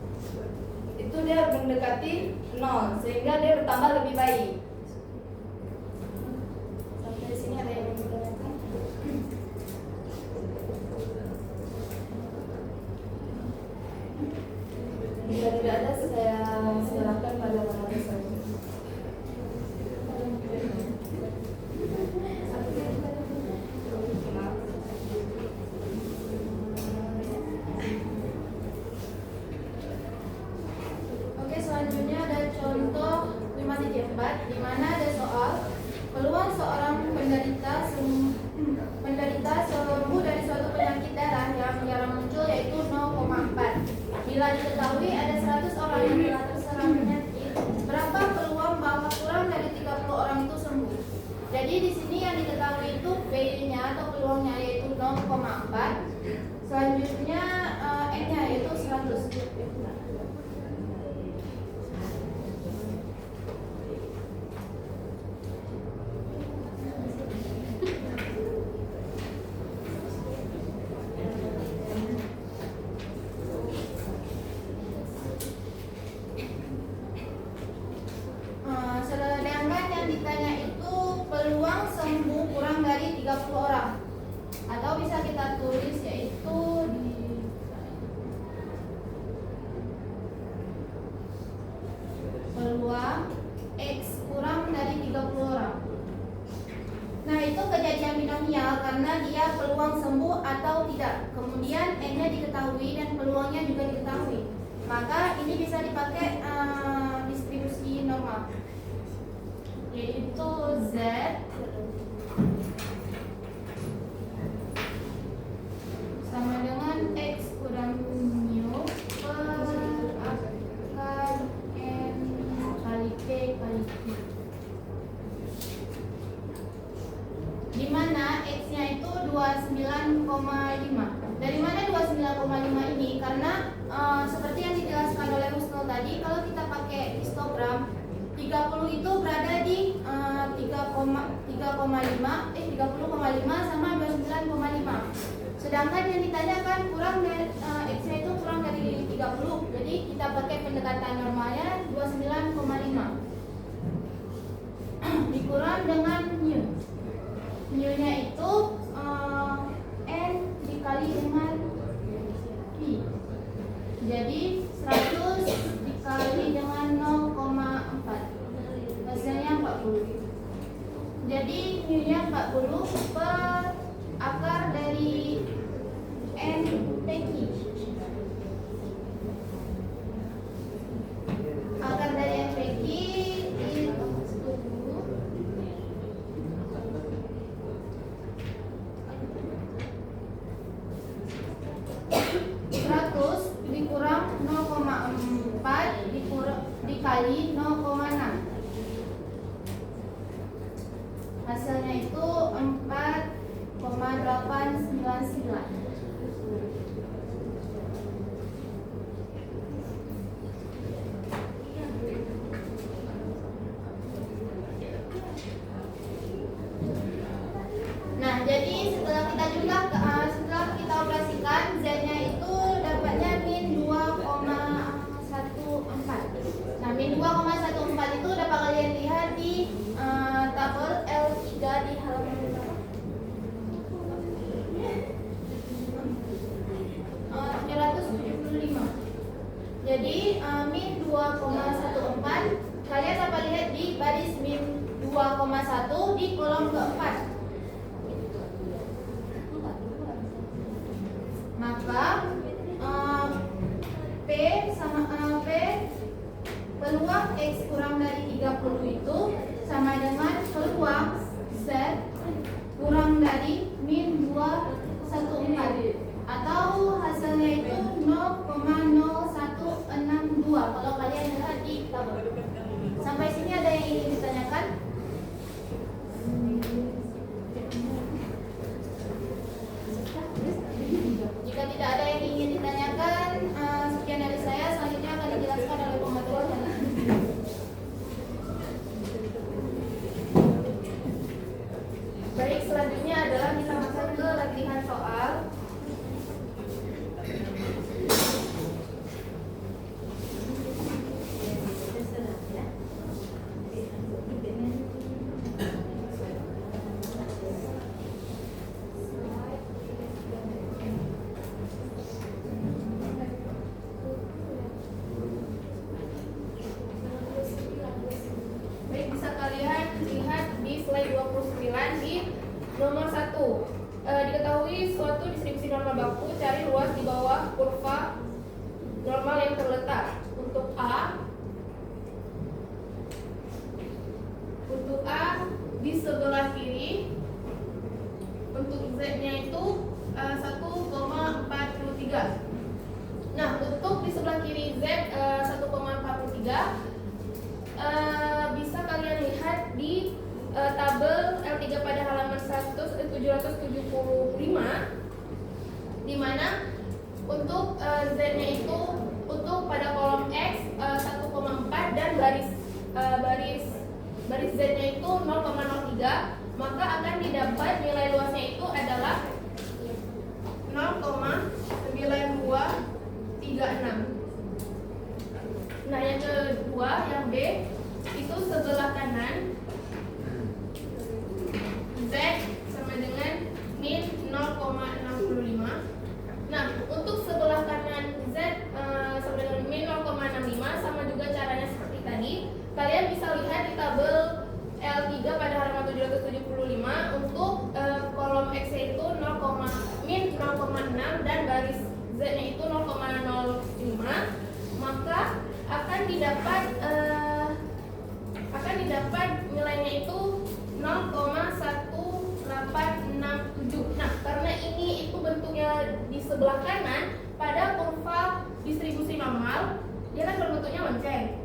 itu dia mendekati 0 sehingga dia bertambah lebih baik. Sampai di sini ada yang ditanyakan? Jika tidak ada, saya silakan pada pemateri selanjutnya. Oke, selanjutnya ada contoh 5.4 di mana ada soal peluang seorang penderita sembuh dari suatu penyakit darah yang jarang muncul yaitu 0,4. Bila diketahui ada 100 orang yang telah terserang penyakit, berapa peluang bahwa kurang dari 30 orang itu sembuh? Jadi di sini yang diketahui itu P-nya atau peluangnya yaitu 0,4. Selanjutnya N-nya yaitu 100. Sedangkan yang ditanya itu peluang sembuh kurang dari 30 orang, atau bisa kita tulis yaitu di peluang X kurang dari 30 orang. Nah, itu kejadian binomial karena dia peluang sembuh atau tidak. Kemudian N-nya diketahui dan peluangnya juga diketahui. Maka ini bisa dipakai distribusi normal, yaitu Z sama dengan X kurang mu per akar N kali P kali Q, di mana X-nya itu 29,5. Dari mana 29,5 ini? Karena seperti yang dijelaskan oleh Husnul tadi, kalau kita pakai histogram 30 itu berada di 30,5 sama 29,5. Sedangkan yang ditanyakan kurang dari X-nya itu kurang dari 30. Jadi kita pakai pendekatan normalnya 29,5 dikurang dengan mu. Mu-nya itu N dikali dengan I. Jadi 100 dikali dengan 0,4, hasilnya 40. Jadi mu-nya 40 per akar dari N PQ. Akar dari N PQ itu 100 dikurang 0,4 dikali 0,6. 2,14. Kalian dapat lihat di baris min 2,1 di kolom keempat. Maka P sama P peluang X kurang dari 30 itu sama dengan peluang Z kurang dari min 214, atau hasilnya itu 0,0162 kalau kalian lihat di tabel. Sampai sini ada yang ingin ditanyakan? Jika tidak ada yang ingin ditanyakan, sekian dari saya. Selanjutnya akan dijelaskan oleh pematur. Baik, selanjutnya adalah kita masuk ke latihan soal. Baik, bisa kalian lihat di slide 29 di nomor 1. Diketahui suatu distribusi normal baku, cari luas di bawah kurva normal yang terletak. Untuk A di sebelah kiri, untuk Z-nya itu 1,43. Nah, untuk di sebelah kiri Z 1,43 bisa kalian lihat di tabel L3 pada halaman 775, di mana untuk Z-nya itu untuk pada kolom X 1,4 dan baris Z-nya itu 0,03, maka akan didapat nilai luasnya itu adalah 0,9236. Nah, yang kedua, yang B itu sebelah kanan Z sama dengan min 0,65. Nah, untuk sebelah kanan Z sama dengan min 0,65 sama juga caranya seperti tadi. Kalian bisa lihat di tabel L3 pada halaman 775 untuk kolom X itu min 0,6 dan baris Z-nya itu 0,05, maka akan didapat nilainya itu 0,1867. Nah, karena ini itu bentuknya di sebelah kanan pada kurva distribusi normal, dia kan berbentuknya lonceng.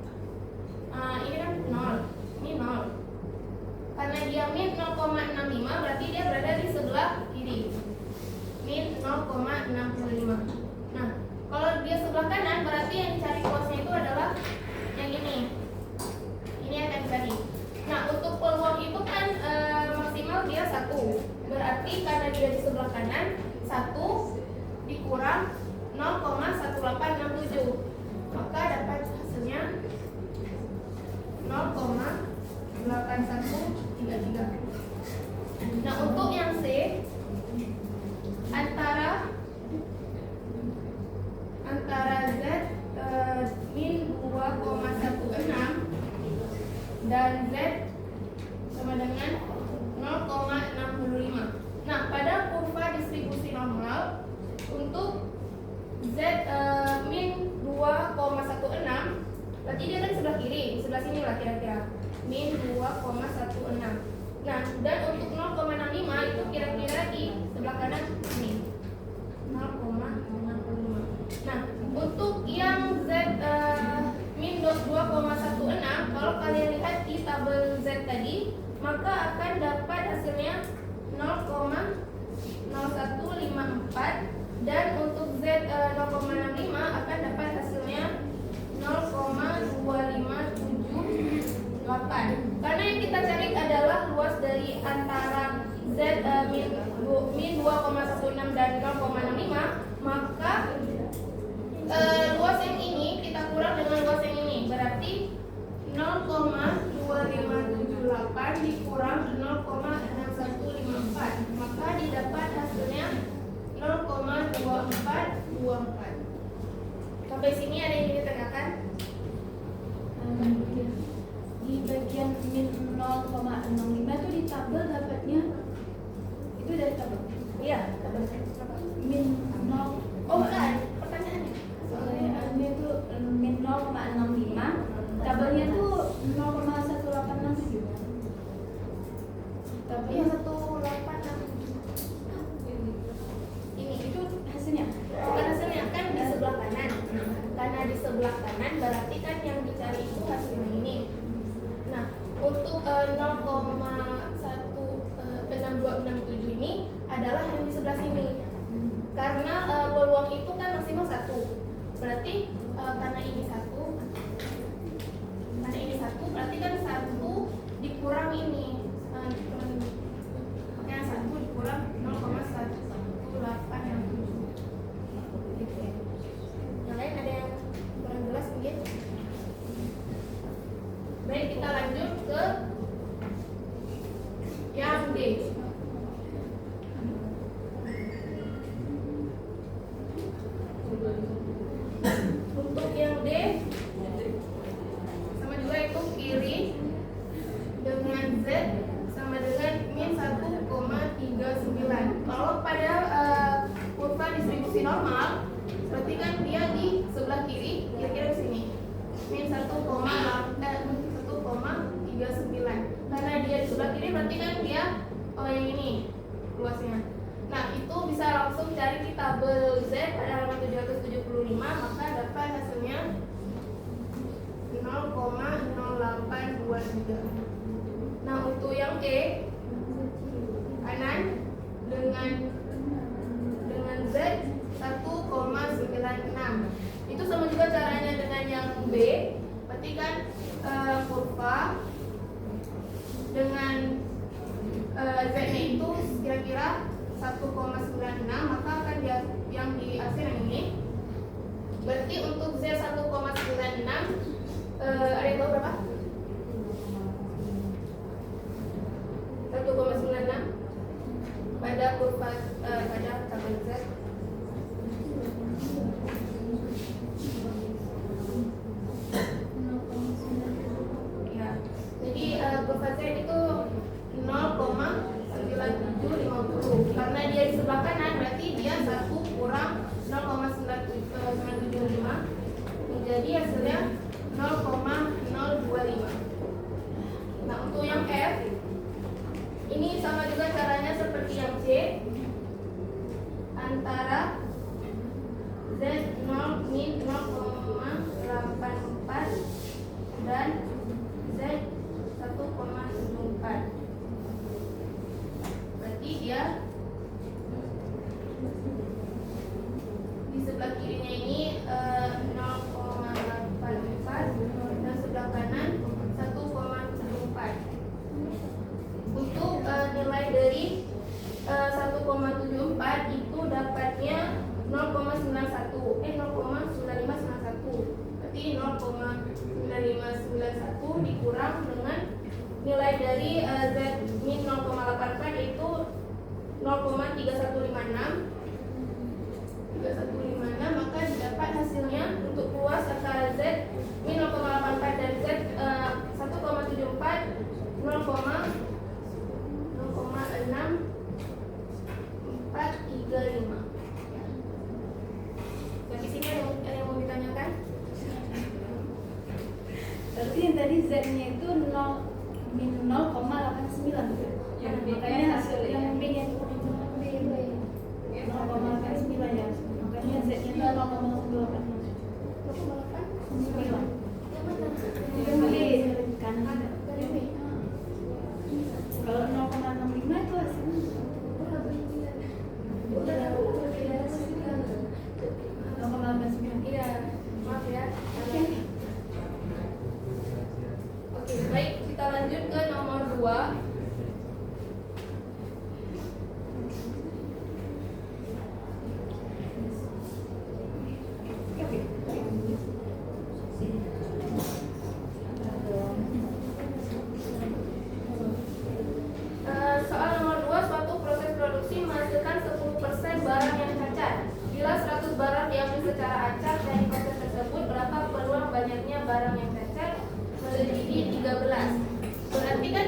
Ini kan 0, ini 0. Karena dia min 0,65 berarti dia berada di sebelah kiri, min 0,65. Nah, kalau dia sebelah kanan berarti yang dicari luasnya itu adalah yang ini. Ini yang akan dicari. Nah, untuk peluang itu kan maksimal dia 1. Berarti karena dia di sebelah kanan, 1 dikurang 0,1867. Maka dapat hasilnya 0,8133. Nah, untuk yang C antara Z min 2,16 dan Z sama dengan 0,65. Nah, pada kurva distribusi normal untuk Z min 2,16 berarti dia kan sebelah kiri, di sebelah sini lah kira-kira min 2,16. Nah, dan untuk 0,65 itu kira-kira di sebelah kanan ini 0,65. Nah, untuk yang Z min 2,16, kalau kalian lihat di tabel Z tadi, maka akan dapat hasilnya 0,0154, dan untuk Z 0,65 akan dapat hasilnya 0,2578. Karena yang kita cari adalah luas dari antara Z min 2,16 dan 0,65, maka luas yang ini kita kurang dengan luas yang ini, berarti 0,2578 dikurang 0,6154, maka didapat hasilnya 0,2424. Sampai sini ada yang ingin ditanyakan? 0,65 itu di tabel dapatnya itu dari tabel. Iya, tabel. Min 0. Oh, bukan. Pertanyaannya. Ini tuh min 0,65. Tabelnya tuh 0,1867. Iya, Tabelnya 186. Ini itu hasilnya. bukan hasilnya, kan di sebelah kanan. Karena di sebelah kanan berarti kan yang dicari itu hasilnya ini. Nah, untuk 0,16267 ini adalah yang di sebelah sini. Karena peluang itu kan maksimal 1. Berarti karena ini 1 berarti kan 1 dikurang ini. Makanya 1 dikurang 0,11867. Gitu ya. Yang lain ada yang kurang jelas mungkin? Baik, kita lanjut ke yang D. Untuk yang D sama juga itu kiri dengan Z sama dengan min 1,39. Kalau pada kurva distribusi normal berarti kan dia di sebelah kiri kira-kira di sini min 1,39. Karena dia di sebelah kiri berarti kan dia yang ini luasnya. Nah, itu bisa langsung cari di tabel Z pada halaman 775, maka dapat hasilnya 0,0823. Nah, untuk yang E kanan dengan Z 1,96. Itu sama juga caranya dengan yang B. Berarti kan kurva dengan Z-nya itu kira-kira 1,96, maka akan dia yang di hasil yang ini. Berarti untuk Z 1,96 ada yang tahu berapa? 1,96 pada kurva pada tabel Z. Ya. Jadi kurva Z itu 0,9750. Karena dia di sebelah kanan berarti dia 1 kurang 0,975 menjadi hasilnya 0,025. Nah, untuk yang F ini sama juga caranya seperti yang C, antara Z 0 min 0,84 dan Z 1,74. Berarti dia di sebelah kirinya ini 0,84 dan sebelah kanan 1,74. Untuk nilai dari 1,74 itu dapatnya 0,9591. Berarti 0,9591 dikurang dengan nilai dari Z min 0,84 yaitu 0,3156, maka didapat hasilnya untuk luas antara Z min 0,84 dan Z 1,74 0,6435. Dari sini ada yang mau ditanyakan? Berarti yang tadi Z-nya itu 0 min 0,89. Makanya hasil yang B nya itu 0,89 ya. Makanya Z-nya itu 0,89. Itu B kanan ada. Kalau 0,65 itu hasilnya 0,89. Iya, maaf ya. Oke, baik, kita lanjut ke nomor 2. Soal nomor 2, suatu proses produksi menghasilkan 10% barang yang cacat. Bila 100 barang diambil secara acak dari proses tersebut, berapa peluang banyaknya barang yang cacat melebihi 13? Berarti kan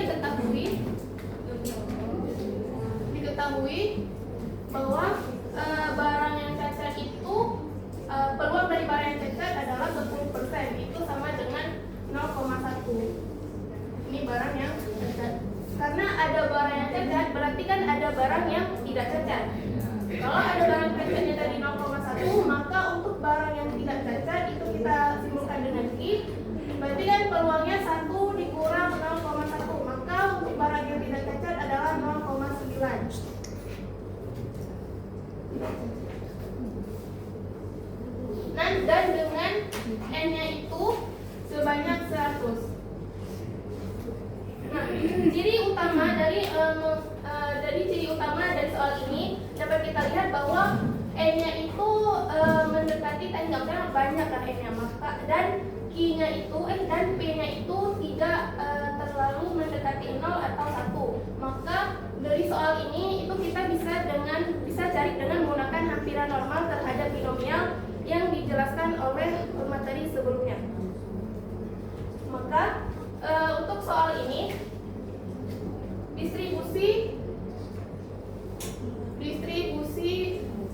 ketahui bahwa barang yang cacat itu peluang dari barang yang cacat adalah 10%, itu sama dengan 0,1. Ini barang yang cacat. Karena ada barang yang cacat, berarti kan ada barang yang tidak cacat. Kalau ada barang cacatnya tadi 0,1, maka untuk barang yang tidak cacat itu kita simpulkan dengan I. Berarti kan peluangnya 1 dikurang 0,1, maka untuk barang yang tidak cacat adalah 0,9. Dan dengan N-nya itu sebanyak 100. Nah, ciri utama dari soal ini dapat kita lihat bahwa N-nya itu mendekati tadi nggak banyak kan N-nya, maka dan Q-nya itu dan P-nya itu tidak terlalu mendekati 0 atau 1. Maka dari soal ini itu kita bisa cari dengan menggunakan hampiran normal terhadap binomial yang dijelaskan oleh materi sebelumnya. Maka untuk soal ini distribusi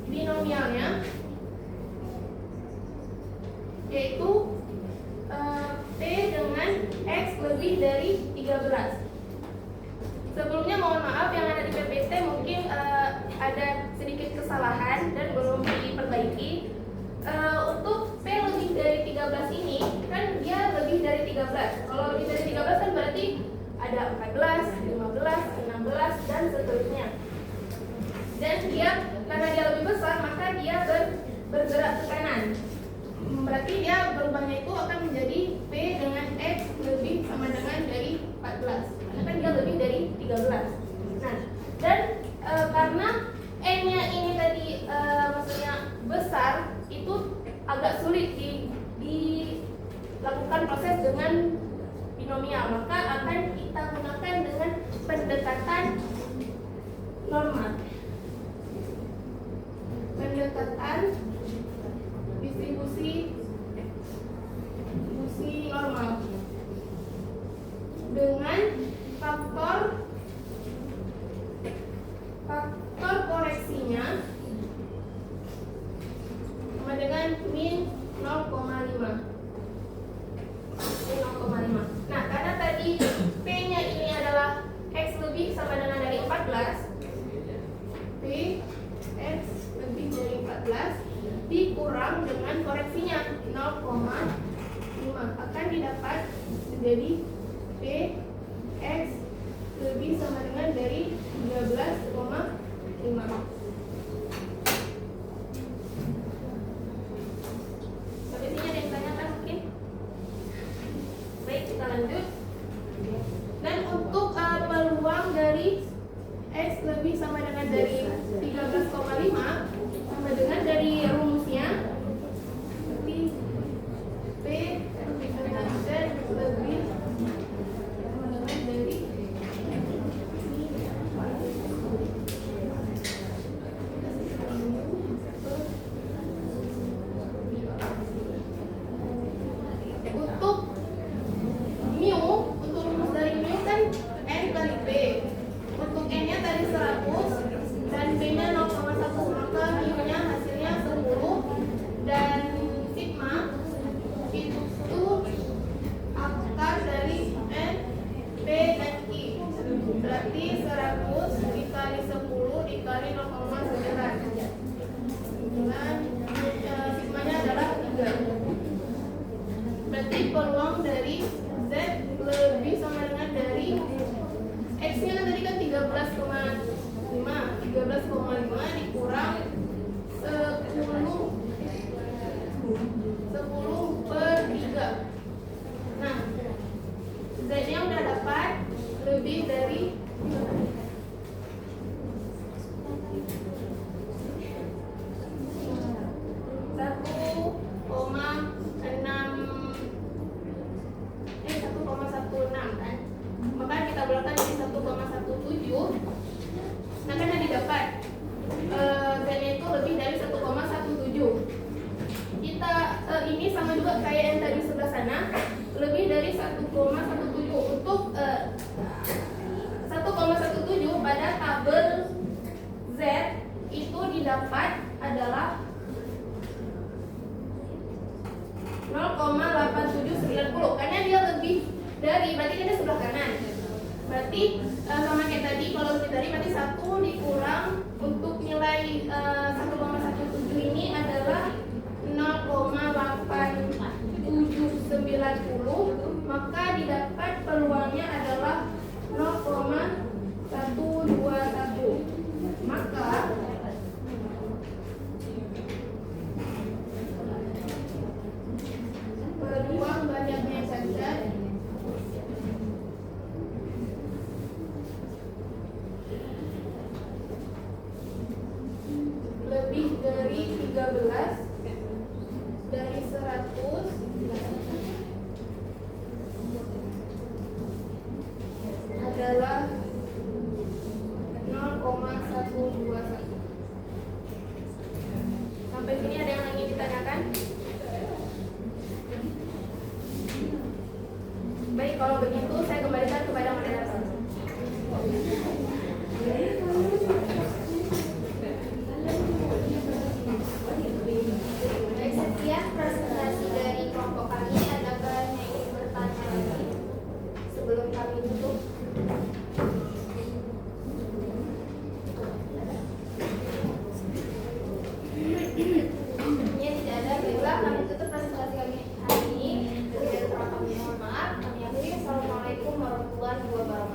binomialnya yaitu P dengan X lebih dari 13. Sebelumnya mohon maaf yang ada di PPT mungkin ada sedikit kesalahan dan belum diperbaiki. Untuk P lebih dari 13 ini kan dia lebih dari 13. Kalau lebih dari 13 kan berarti ada 14, 15, 16 dan seterusnya. Dan dia karena dia lebih besar maka dia bergerak ke kanan. Berarti dia berubahnya itu akan menjadi P dengan X lebih sama dengan dari 14. Karena kan dia lebih dari 13. Nah, dan karena N-nya ini tadi maksudnya besar, itu agak sulit dilakukan proses dengan binomial, maka akan kita gunakan dengan pendekatan normal. Pendekatan distribusi normal dengan faktor koreksinya sama dengan min 0,5. Nah, karena tadi P-nya ini adalah X lebih sama dengan dari 14, P X lebih dari 14 dikurang dengan koreksinya 0,5 akan didapat menjadi P X lebih sama dengan dari 13,5. Sampai sini ada yang tanyakan mungkin? Baik, kita lanjut. Dan untuk peluang dari X lebih sama dengan dari 13,5 sama dengan dari rumusnya seperti P dengan Z lebih sama dengan dari untuk rumus dari mu kan N kali P. Untuk N-nya tadi 100 dan P-nya 0,1, maka mu-nya hasilnya 10 dan sigma itu akar dari N, P, dan I. Berarti 100 dikali 10 dikali 0,9. Sigmanya adalah 3. Berarti peluang dari Z lebih sama dengan dari X-nya kan tadi kan 13,5 dikurang 10/3. Nah, Z-nya udah dapat lebih dari 1,16 kan? Maka kita bulatkan jadi 1,17. Nah, kan yang didapat Z-nya itu lebih dari 1,17. Kita ini sama juga kayak yang tadi sebelah sana, lebih dari 1,17. Untuk 1,17 pada tabel didapat adalah 0,8790 karena dia lebih dari, berarti kan dia sebelah kanan. Berarti sama kayak tadi, kalau lebih dari berarti 1 dikurang untuk nilai 1,17 ini adalah 0,8790, maka didapat peluangnya adalah 0,121. Maka peluang banyaknya saja lebih dari 13 dari 100 adalah 0,121. Sampai sini ada yang ingin ditanyakan? Baik, kalau begitu saya kembalikan kepada moderator. Baik, sekian presentasi dari kelompok kami. Adakah yang ingin bertanya lagi sebelum kami tutup? Ya, tidak ada. Baiklah, kami tutup presentasi kami hari ini. Tidak ada kami mohon maaf. Kami akhiri. Assalamualaikum warahmatullahi wabarakatuh.